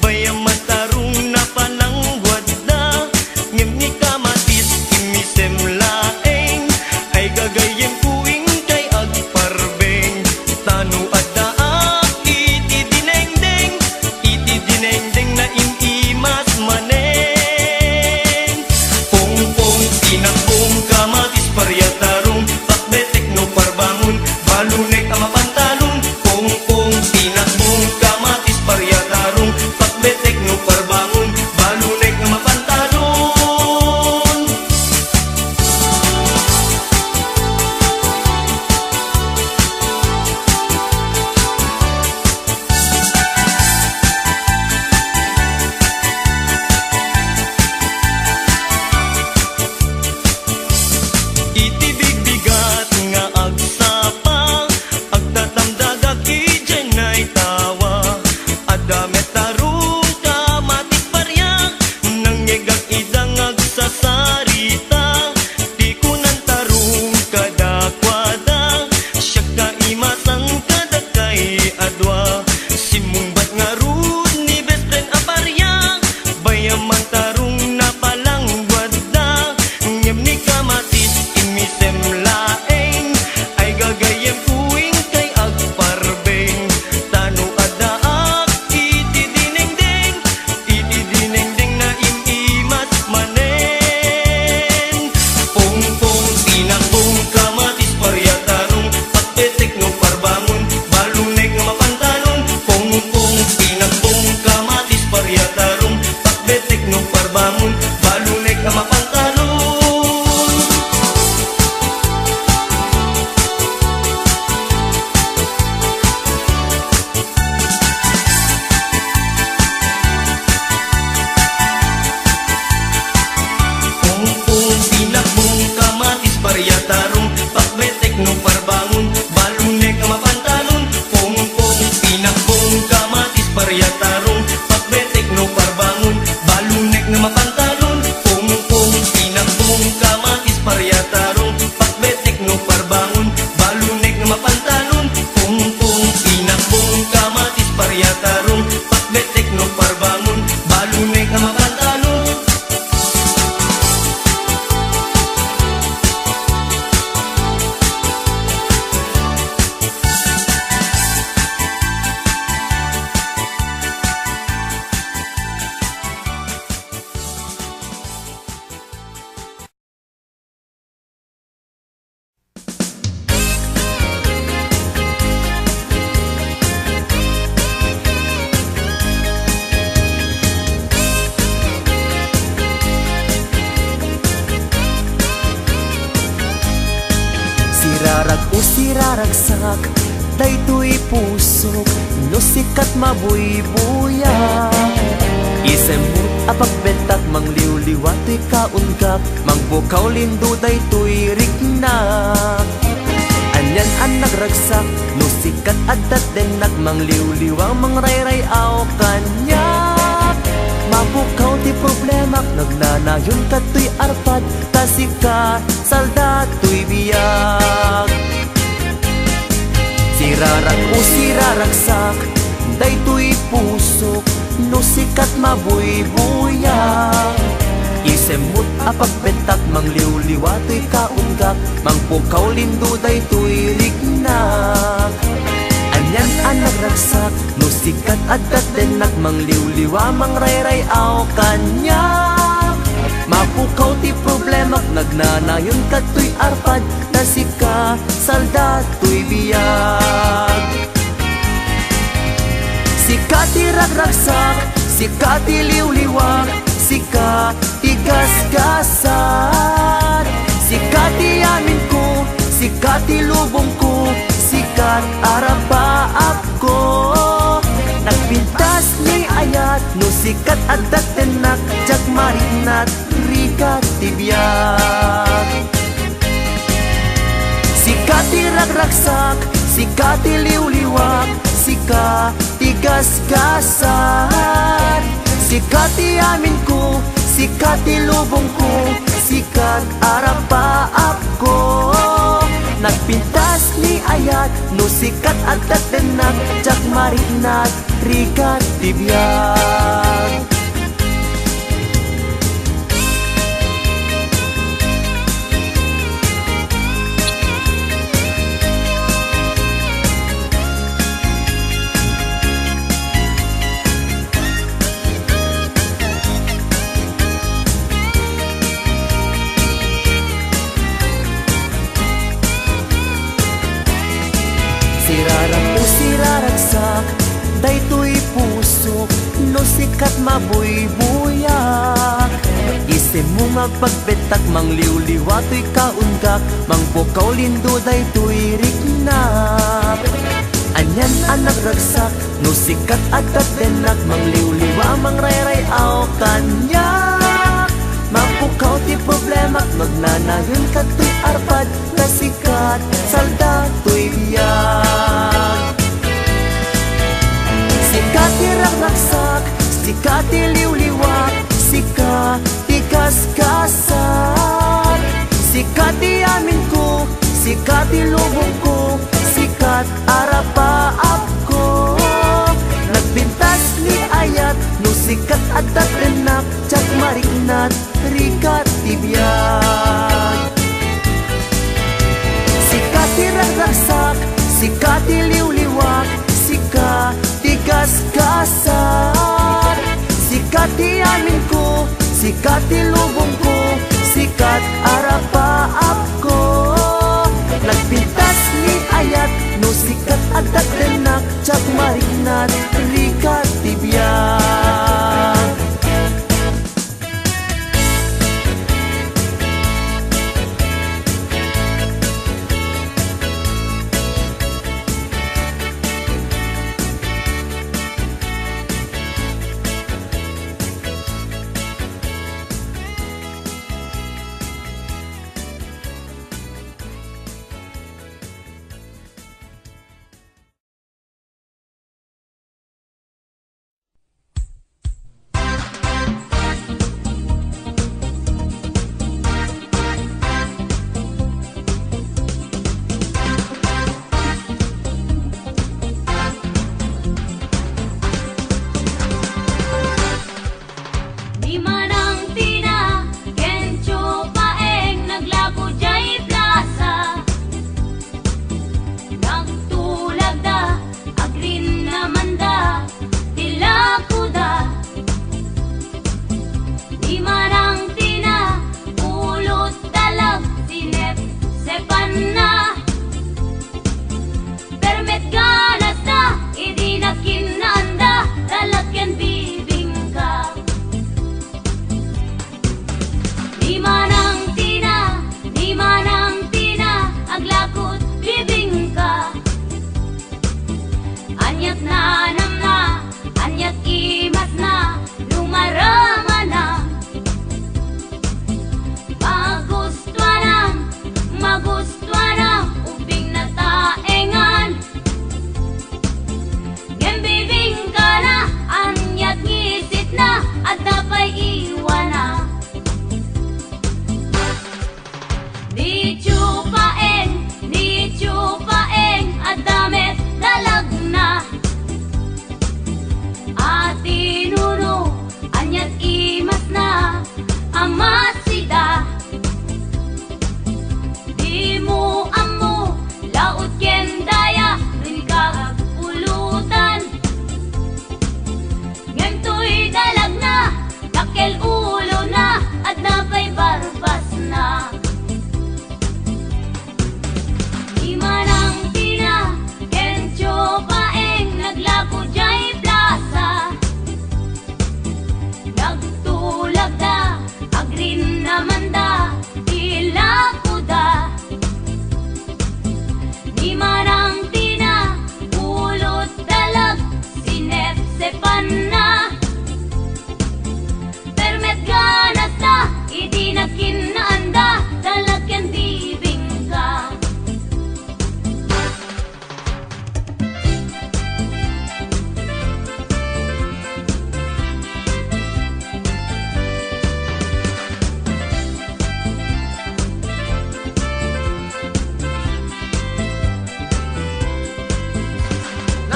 Bayaman tarong na panangwad na Ngem ni kamatis imisem laeng Ay gagayem kuing kay agparbeng Tano at daak iti dinengdeng na imimas maneng Pong pinakbong kamatis parya tarong Pakbetek no parbangon balunek ang mapantalon Pong pinakbong ragsak daytoy pusok no sikat mabuy-buya. Isemut apagbentak mangliw-liwa to'y kaungkak mangbukaw lindo daytoy rignak. Anyan ang nagragsak no sikat adat denak mangliw-liwa mangrayrayaw kanyak. Mabukaw ti problemak nagnanayon kato'y arpad kasika salda to'y biyag. Sirarak o siraragsak daytoy pusok no sikat mabuy-buya. Isemut apagbentak mangliw-liwa to'y kaunggak mangpukaw lindo daytoy rignak. Anyan ang nagragsak no sikat adat denak mangliw-liwa mangrayrayaw kanyak. Mapukaw ti problemak nagnanayon kato'y arpad kasika salda to'y biyag. Sika ti ragragsak, sika ti liw-liwak, sika ti gasgasan. Sika ti amin ko, sika ti lubong ko, sikat arapaap ko. Nagpintas ni ayat no sikat adat tenak jak marinat rikat ti biyag. Sika ti ragragsak, sika ti liw-liwak, sika ti gasgasan. Sika ti amin ko, sika ti lubong ko, sikat arapaap ko. Nagpintas ni ayat no sikat adat denak jak marinat rikat ti biyag. Sirarak o siraragsak daytoy pusok no sikat mabuy-buya. Isip mo magpagbetak mangliw-liwa to'y kaunggak mangbukaw lindo daytoy rignak. Anyan ang nagragsak no sikat adat denak mangliw-liwa mangrayrayaw kanyak. Mapukaw ti problemak magnanayon kato'y arpad kasikat salda to'y biyag. Sika ti ragragsak, sika ti liw-liwak, sika ti gasgasan. Sika ti amin ko, sika ti lubong ko, sikat arapaap ko. Nagbintas ni ayat no sikat adat denak jak marignat rikat ti biyag. Sika ti ragragsak, sika ti liw-liwak, sika ti gasgasan. Sika ti amin ko, sika ti lubong ko, sikat arapaap ko. Nagpintas ni ayat no sikat adat denak jak marignat rikat ti biyag. Anyat imas na lumarama na magustuhan ubing na taengan Gembibing ka na anyat ngisit na at napay iwana Di chupaeng at damit dalag na At inuno anyat imas na amasida Di mo amo laot ken daya rin kagpulutan Ngem to'y dalag na nakel ulo na at napay barbas na Di manang tina ken chupaeng naglago jay plaza Nagtulag da agrin naman da ilakuda Di manang tina ulot dalag sinepsepan na Permet ganas da idi nakinanda dalag yan bibing ka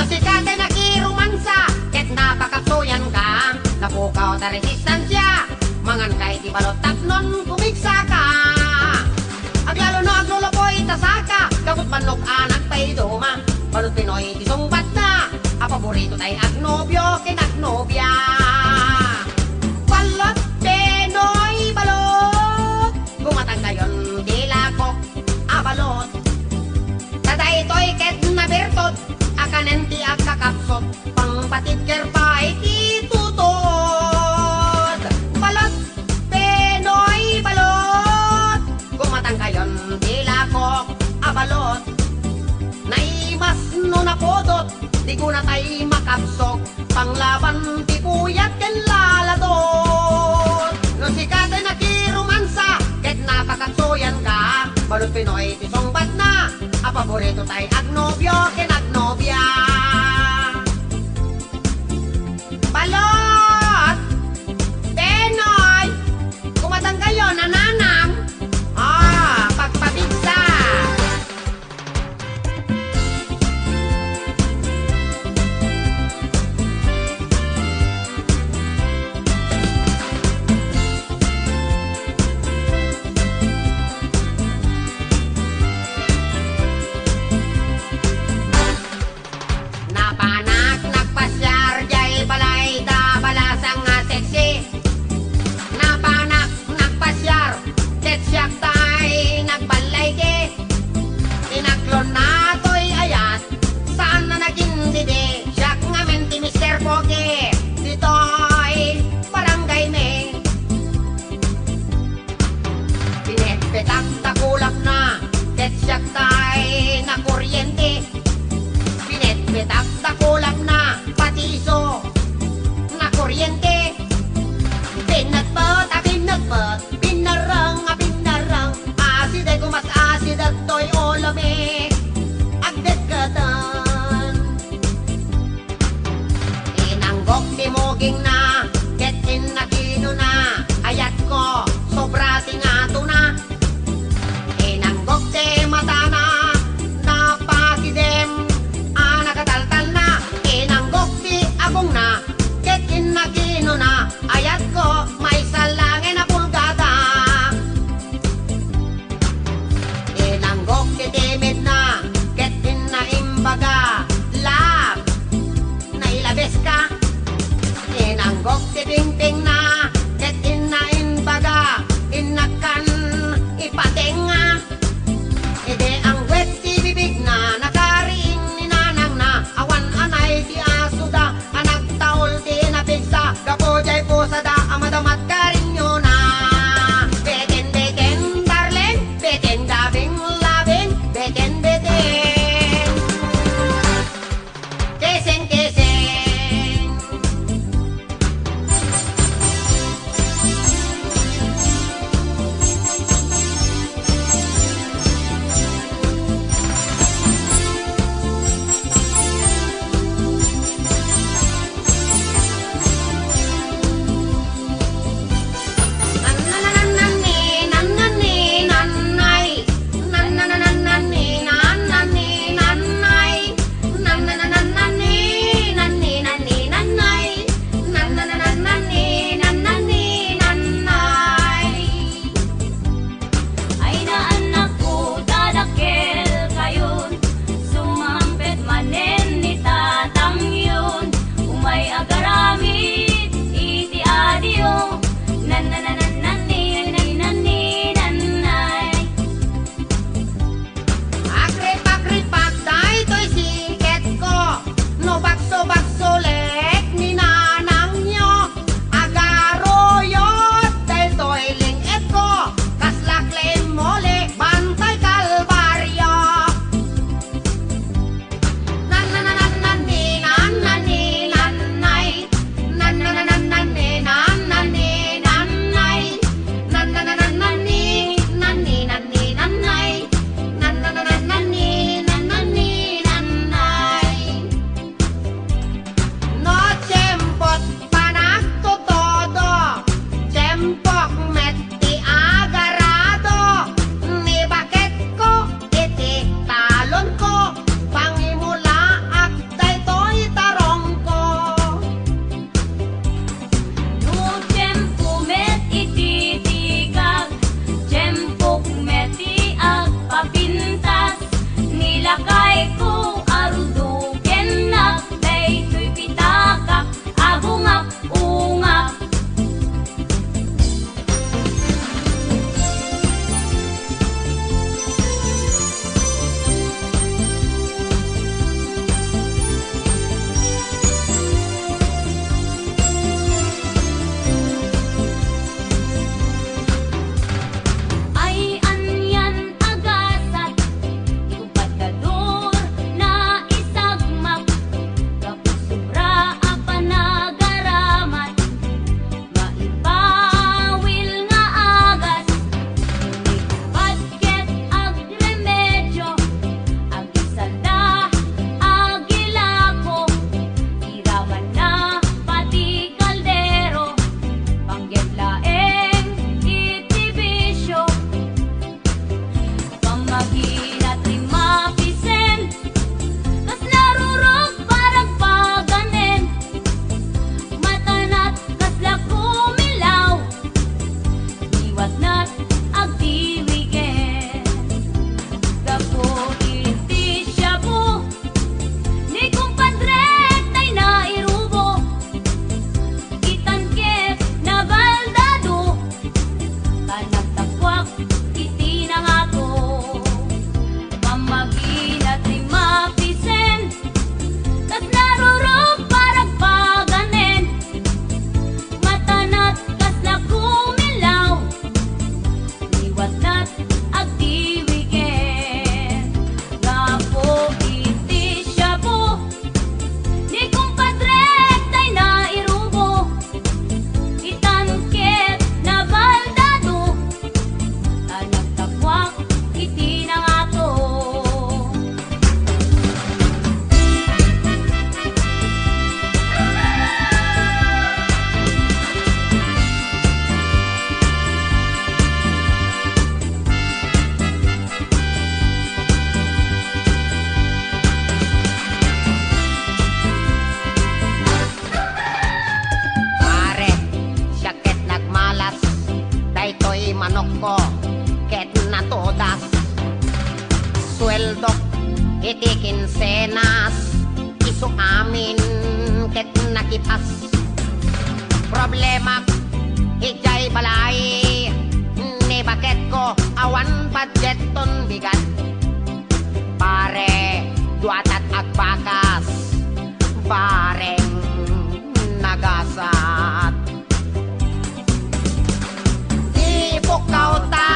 Sikate nakirumansa ket napakapsuyan ka napukaw ta resistansya mangan kay di balot tapnon kumiksa ka aglalo no aglulupoy tasaka kabut manok anak tay duma balot Pinoy di sumbat na a paborito tay agnobyo ken agnobya balot Pinoy balot gumatang kayon di lakok a balot taday toy ket na bertot akanen ti akakapsot pangpatid kerpay ti tutod balot Pinoy balot gumatang kayon di lakok abalot naimas no napodot di ko na tay makapsok panglaban ti puyat ken laladot no sikate nakirumansa ket napakapsoyan ka balot Pinoy ti songbat na a paborito tay agnobyo ken agnobya balot Pinoy kumatang kayo nananam pagpabigsa Napanak nagpasyar jay balay da balasang nga seksi Napanak nagpasyar ket siyak tay nagbalay ke Inaklon na to'y ayat saan na naging dide siyak nga menti Mr. Pogi dito'y barangay me Pinetpetak takulap na ket siyak tay na kuryente Pinetpetak takulap na patiso na kuryente Pinagpot pinarang Asid ay gumas asid at to'y olame Agdet katan Inanggok timoging na ket inakino na ayat ko sobra tingato na Inanggok te mata na napakidem nakataltal na Inanggok ti agong na ket inakino na ayat ko may salangin na pulgada Inanggok ti timid na ket inaimbaga lab na ilabes ka Inanggok ti pingping na ket inaimbaga inakan ipatenga Ide ang wet ti bibig na nakariing ninanang na awan anay ti asuda anak taol ti napigsa gapo jay pusada amadamat karinyo na Beten darling beten gabing labing beten keseng ipas. Problema ijay balay, ni bakit ko awan budget ton bigat. Pare, duatat agbakas, bareng nagasat. Di pukaw ta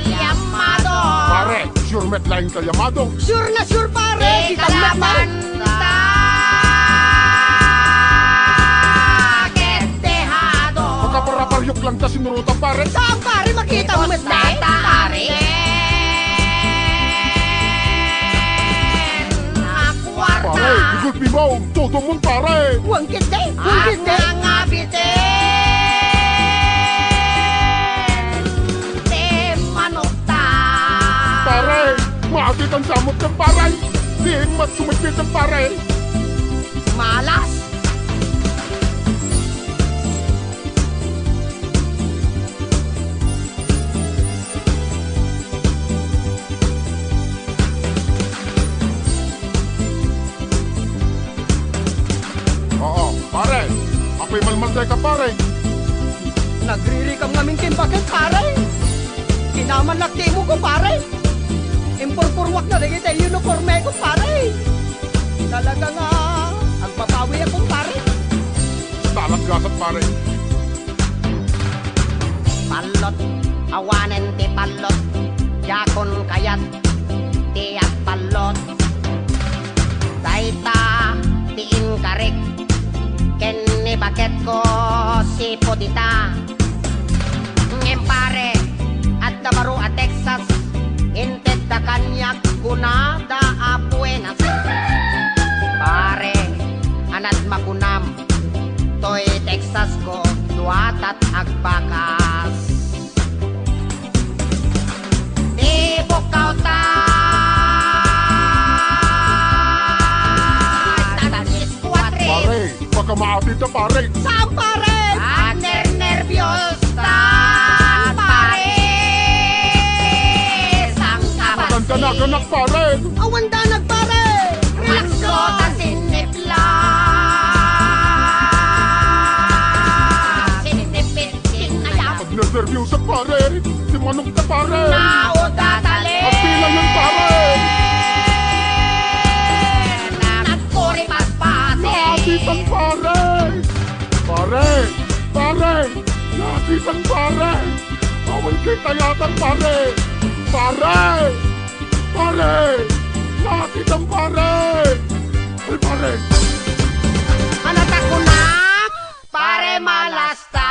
Yamado. Pare, sure met lain ka Yamado. Sure na sure pare, Di kalaban ta Ketehado. Magkaparaparyok lang ta sinurutan pare. Saan pare makita mo met na? Tataari Akwarta. Pare, igulpi mo, todo mo pare. Huwag kinde, huwag Ang kinde. mga bitin Di manukta. Pare, maagit ang samot ng pare. Di mas sumipit ang pare. Malas. Oo, pare. Ako'y malmalday ka pare. Nagririkam namin bakit pare. Kinaman lakti mo ko pare. Impurpurwak na rin tayo uniforme ko pare. Talaga nga, agpapawi akong pare. Talag gasat pare. Palot, awanen ti palot, yakon kayat, tiyak palot. Daita, tiin karik, ken ni bakit ko si Podita. Ngem pare, at dabaru at Texas, inted da kanyak kunada a Buenas. Pare, anat makunam, toy Texas ko, duatat agbakas. Di bukaw ta Tatanis kuwatris. Pare, baka maapit na pare. Saan pare? Nervyos ta pare. Sang kabasi. Ganda-ganak pare. Awanda nagpare. Lakso ta sinipla. Sinipit sinayap. Pag nervyos sa pare, si manok ka pare. Nauda tali. Magpila yan pare. Nagpuri paspasi. Naapit ang pare. Pare, pare, naapit ang pare. Awan kita yata pare. Pare, pare, naapit ang pare. Ay pare. Anata ko na, pare malasta.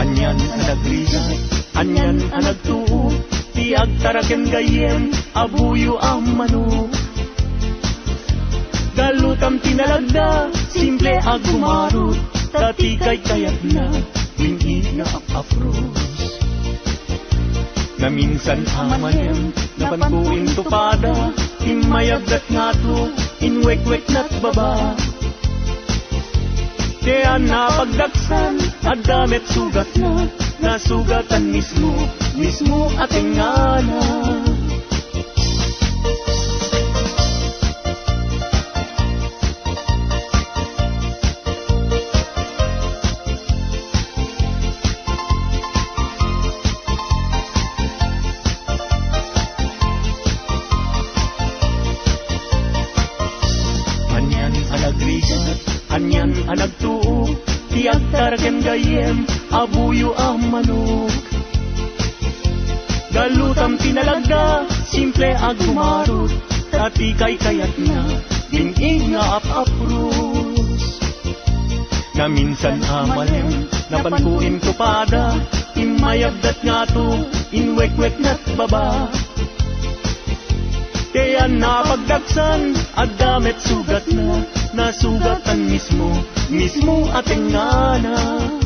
Anyan ang nagriga, anyan ang nagtuo, tiag taraken gayem, abuyo ang manok. Galutam tinalagda, simple ag gumarot, dati kay kayat na, wingi na apros. Na minsan amanem, napantuin tupada, imayagdat nga to, inwek-wek na't baba. Kaya napagdaksan, at damit sugat na, nasugatan mismo, mismo ating ngana. Anyan ang nagrigat, anyan ang nagtuo, tiyak taraken gayem, abuyo ang manok. Galutam tinalagda, simple ag gumarot, at ikay kayat na dingig nga ap-apros. Na minsan amalem, napankuin ko pada, imayabdat nga to, inwek-wek na't baba. Kaya napagdagsan, agdamit sugat na, nasugatan mismo ating ngana.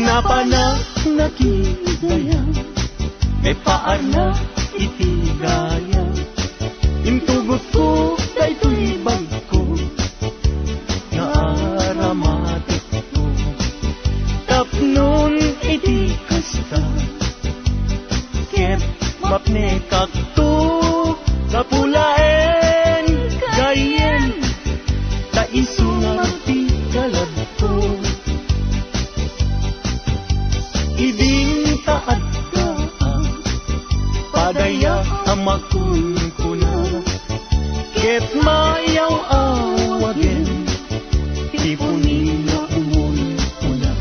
Napana nakigaya, may paar na itigaya. Intugot ko daytoy bag ko, naaramatik ko. Tapnon iti kasta, ket mapne kakto, kapulaen gayen, taisungan ti kalagto. Iding taad ka, padaya amakun ko na, ket mayaw awagen, tipunin na umon ko na.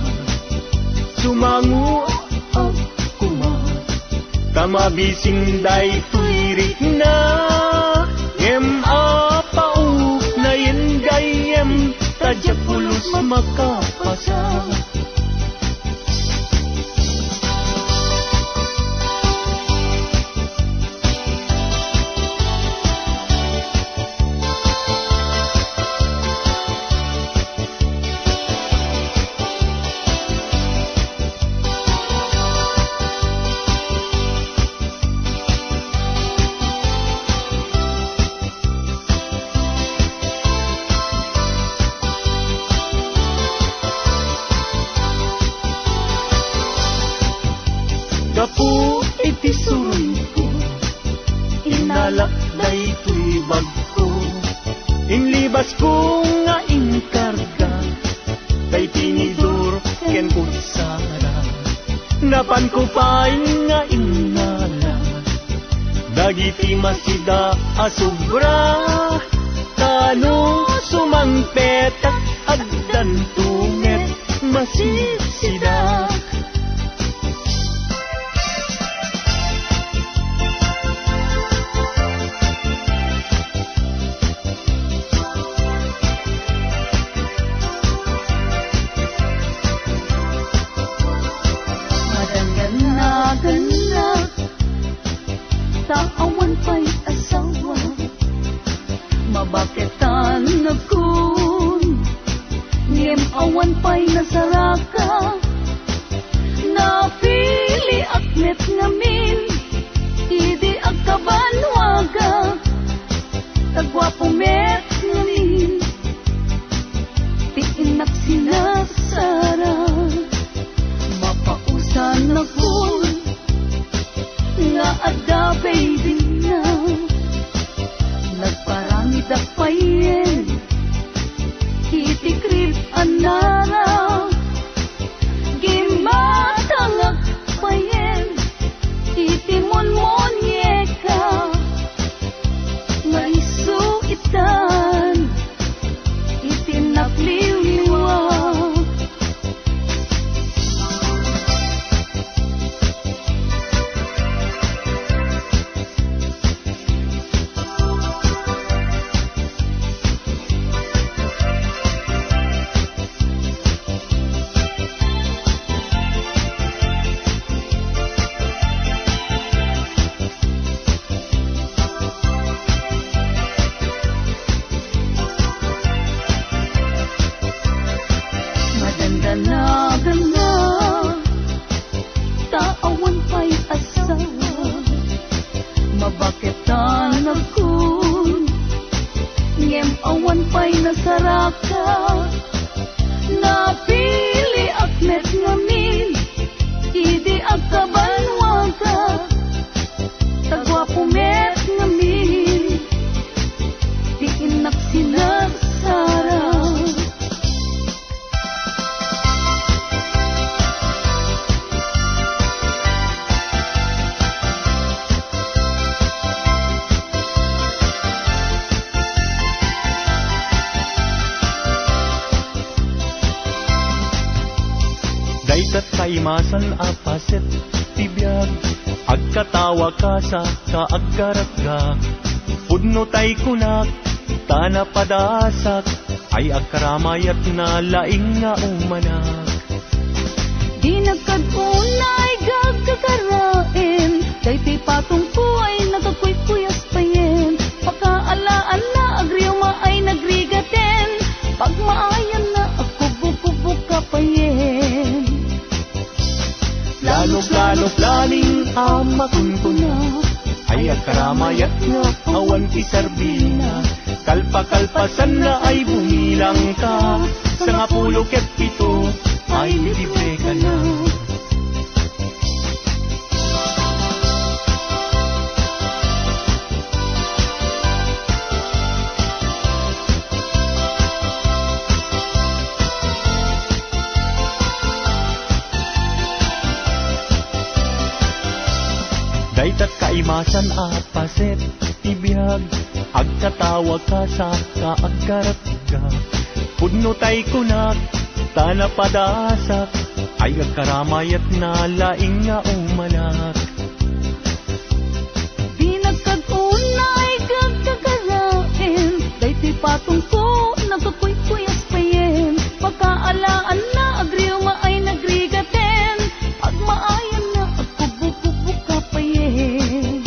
Sumangu ako ma, tamabisin day tuirik na, apau na yendayem, tadya pulos makapasa. Kapu iti suroy ko, inalak daytoy bag ko, inlibas ko nga inkarga, kay tinidor ken kutsara. Napan ko pa nga inala, dagiti masida asubra, kano sumangpetak agdan tumet masisida. Taawan pa'y asawa, mabaketan na kun, ngem awan pa'y nasaraka, napili akmet ngamin, idi agkabanwaga, tagwapo met ngamin, tiinak sinasara, mapausan na kun, nga adda baby na, nagparangit akpayen, itikrip anara, gimatang akpayen, itimonmonyeka, kaimasan apaset tibiyag, agkatawa ka sa kaagkaragga. Pudno tay kunak, tana padasak, ay agkaramayat na laing nga umanak. Di nagkadunay gagkakarain, daytoy patong ko ay nagkakuy-kuyas payen. Pakaalaan na agriuma ay nagrigaten, pagmaayan na agkubuk-kubuk ka payen. Plano planing amakunkuna, ay agkaramayat nga awan isarbina. Kalpa-kalpasan na ay bumilang ka, sa nga 17 ay libre ka na. Daytat kaimasan apaset tibiyag, agkatawa ka sa kaagkaragga. Pudno tay kunak, tana padasak, ay agkaramayat na laing nga umanak. Di nagkadunay gagkakarain, daytoy patong ko nagkakuy-kuyas payen. Pagkaalaan na agriuma ay nagrigaten, pagmaayan na agkubuk-kubuk ka payen.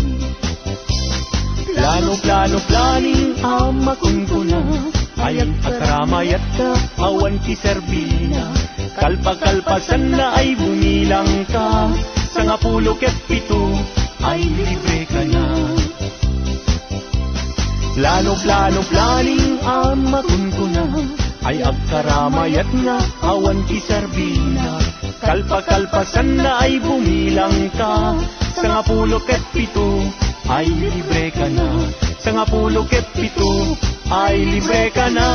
Plano planing amakunkuna, ay agkaramayat ka awan kiserbina. Kalpa-kalpasan na ay bumilang ka, sa nga 17 ay libre ka na. Plano planing amakunkuna, ay agkaramayat nga awan kiserbina. Kalpa-kalpasan na ay bumilang ka, sa nga 17 ay libre ka na. Sa nga 17 ay libre ka na.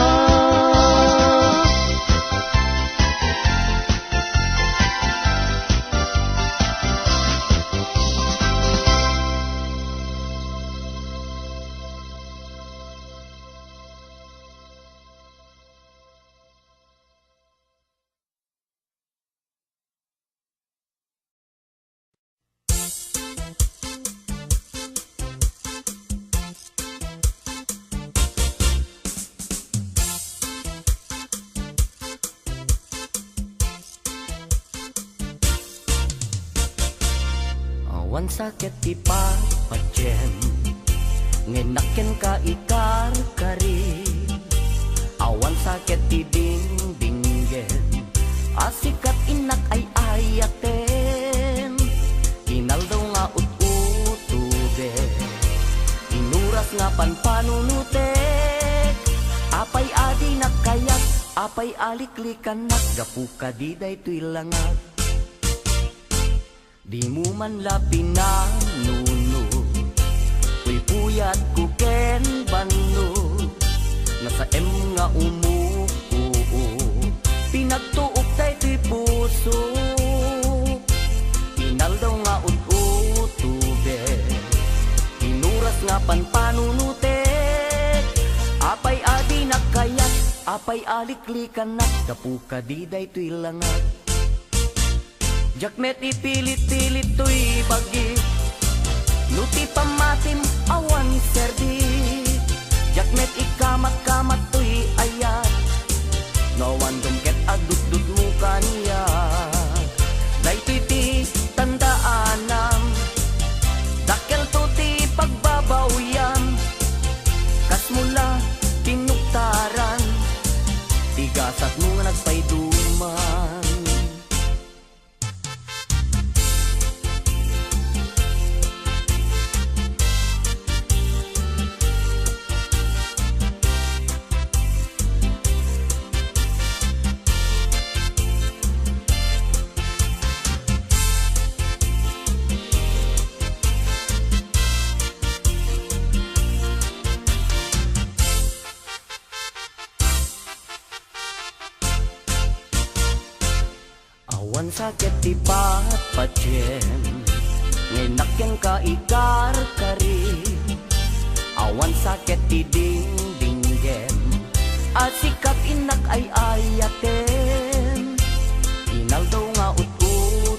Awan sakit di patjen, ngenaken ka ikar kari. Awan sakit di dingdingen, asikat inak ay ayaten. Inaldaw nga ut-utude, inuras nga panpanunutek. Apay adi nakayak, apay aliklikan naggapu ka di daytoy langat. Di mo man lapin na nuno, uy puyat ko ken bano, nasa nga umuo, pinagtuok daytoy puso. Inaldaw nga ut-utube, inuras nga panpanunutek. Apay adi nakayat, apay aliklikan naggapu ka di daytoy langat. Jakmet ipilit-pilit to'y bagi, luti pamatim awan serdi. Jakmet ikamat-kamat to'y ayat, nawan dumket adut-dut mo kaniya. Daytoy ti tandaanam, dakel to ti pagbabawyan. Kas mula tinuktaran, tigasat mo nga nagpayduman. Awan sakit di patjen, ngenaken ka ikar kari. Awan sakit di dingdingen, asikat inak ay ayaten. Inaldaw nga ut-ut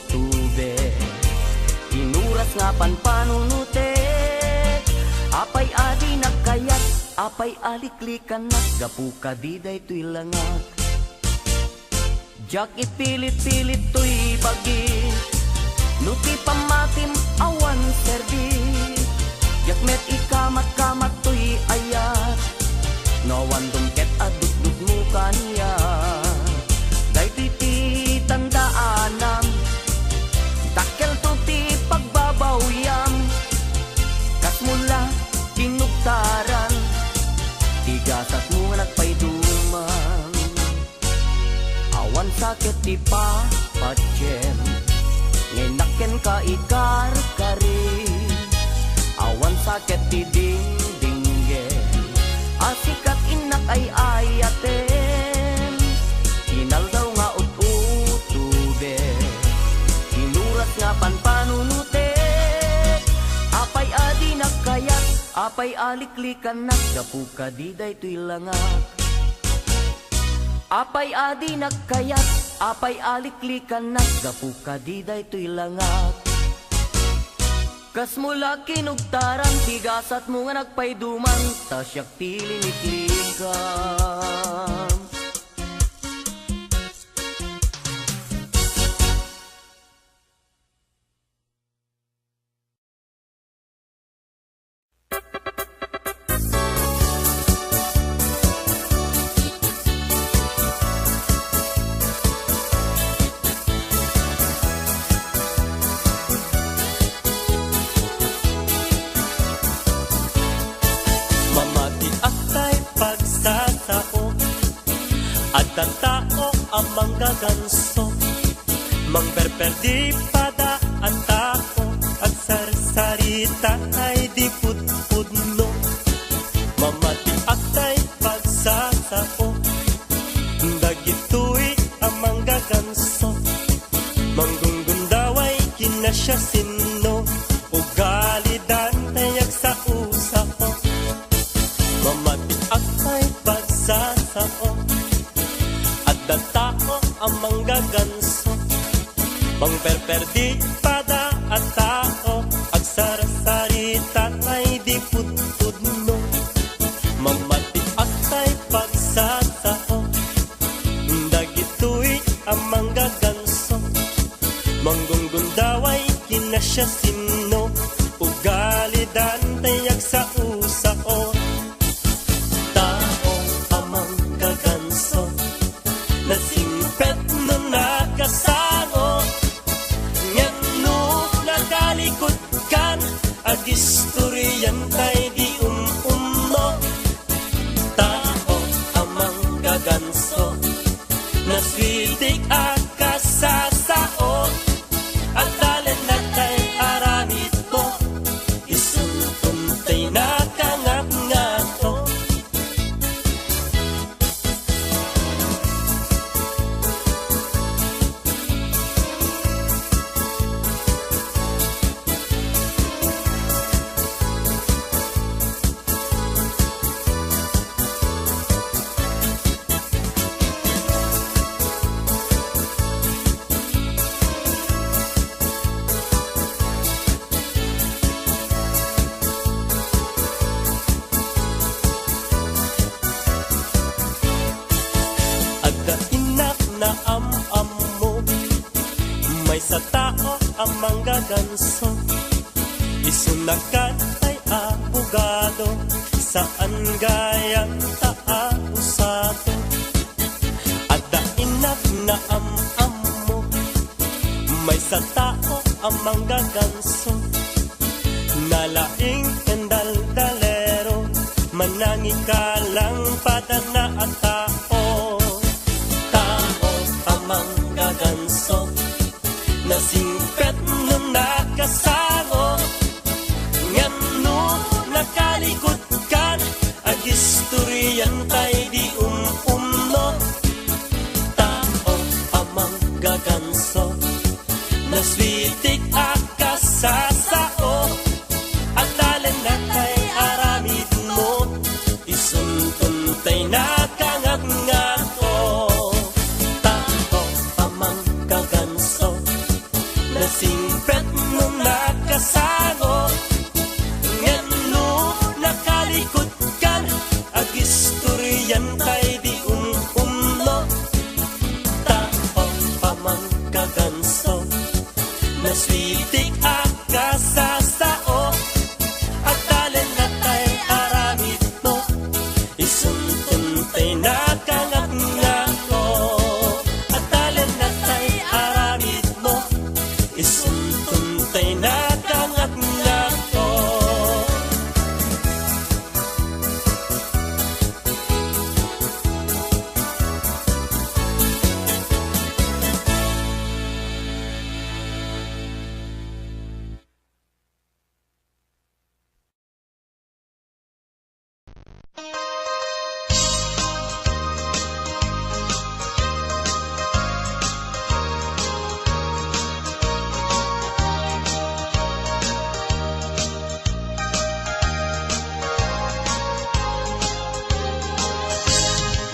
apay aliklikan na gapu ka di day tuy langak. Jak ipilit-pilit tuy bagi, nuti pamatim awan serdi. Jak met ikamat-kamat tuy ayat, nawan dumket aduk-duk mo kaniya. Day titi tandaanam, takel tuti pagbabawyam. Kas mula kinugtaran, tigasat mo nagpayduman. Awan sakit di pa patjem, nginaken ka ikar-kari. Awan sakit di ding-dinggen, asikat inak ay ayaten. Kinal daw nga ut-utube, kinuras nga panpanunute. Apay adi nagkayat, apay aliklikan na gapu ka di day tuy langak. Apay adi nagkayat, apay aliklikan na gapu ka di day tuy langak. Kas mula kinugtaran, tigasat mo nga nagpayduman, tasyak tiliniklikan. At ang tao ang manggaganso, mangperperdi pada ang tao, at sarsarita ay di putpudno. Mamati atay pagsasao, dagito'y ang manggaganso, manggunggundaway kinasya sino, ugalidan tayak sa usapo. Mamati atay pagsasao, at tao ang manggaganso, mangperperdi pada at tao, at sarasarita ay di putpudno. Mamati atay pagsasao, dagito'y ang manggaganso, manggunggundaway kinasya sino, ugalidan tayak sa usao. Tao ang manggaganso, nasingpet no nakasango, ngayon no nakalikot kan, agistoryan tay di umno. Tao amang gaganso, naswitik akasasao, at talen na tay aramid ko, isuntay nakangap-ngato. Am-am mo, may sa tao ang manggaganso, isunakan ay abogado, saan gayang taausado. At dainap na am-am mo, may sa tao ang manggaganso, nalaing endal-dalero, manangikalang padana at tao. Manggaganso, nasingpet no nakasango, ngayon no nakalikot kan, agistoryan tay di umno. Tao ang manggaganso, naswitik akasasao, at talen na tay aramid mo, isuntun tay na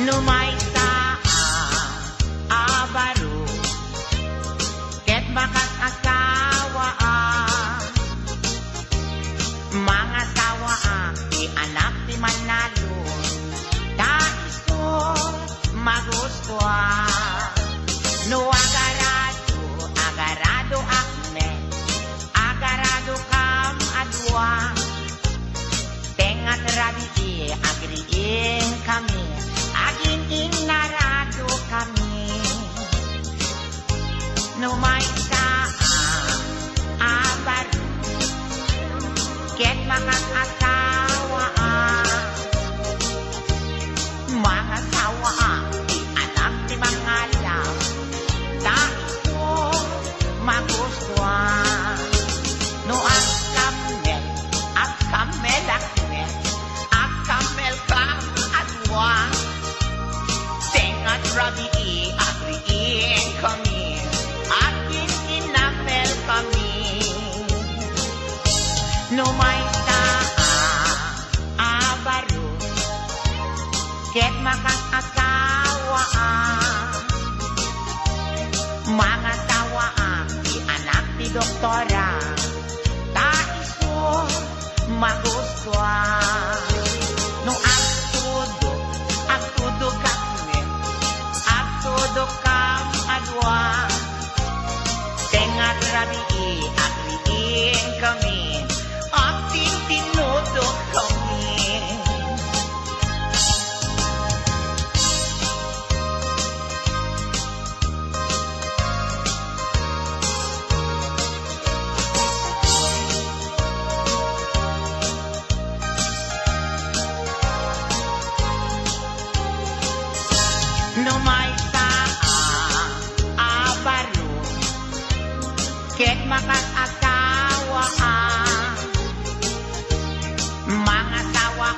Numay sa abaro ket bakas asawa mga sawa di anak di manalo daiso magustuha no agarado akme agarado kam adwa tengat rabi agriin kami agin inarado kami no may sa abaro ket mga asawa mga sawa di anak di mga lam daiso magustuhan no kamel kam adwa tengat rabi agriin kami akin inapel kami no may sa abaro ket makas asawa mga sawa di anak di doktora daiso magustuhan no agtudo kami agtudo kam adwa tengat rabi agriin kami ating tinudo kami no may sa abaro ket makas asawa mga sawa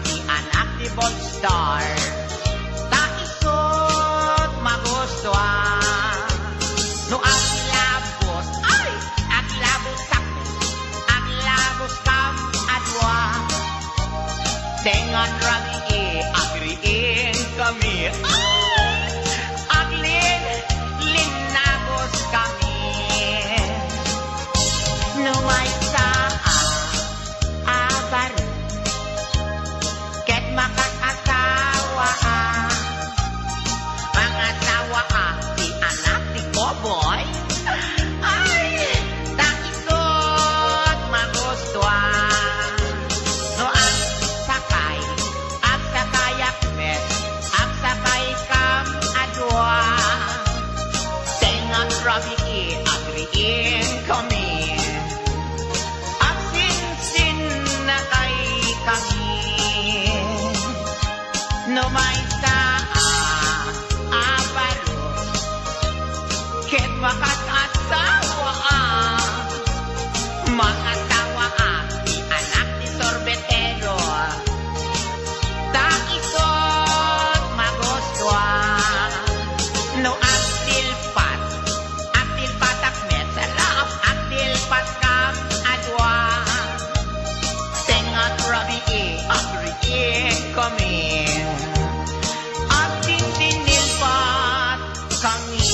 di anak di Bolstar daisot magustuhan no aglabos kam adwa tengan rabi agriin kami linagos kami no may sa abaro ket makas asawa mga sawa di anak di Koboy ay daisot magustuhan no ang sakay akmet ang sakay kam adwa tengat rabi agriin kami at sinsin na kay kami no may sa abaro ket makas asawa mga sawa di anak di sorbetero daisot magustuhan no aktilpat akmet sarap aktilpat kam adwa tengat rabi agriin kami ating tinilpat kami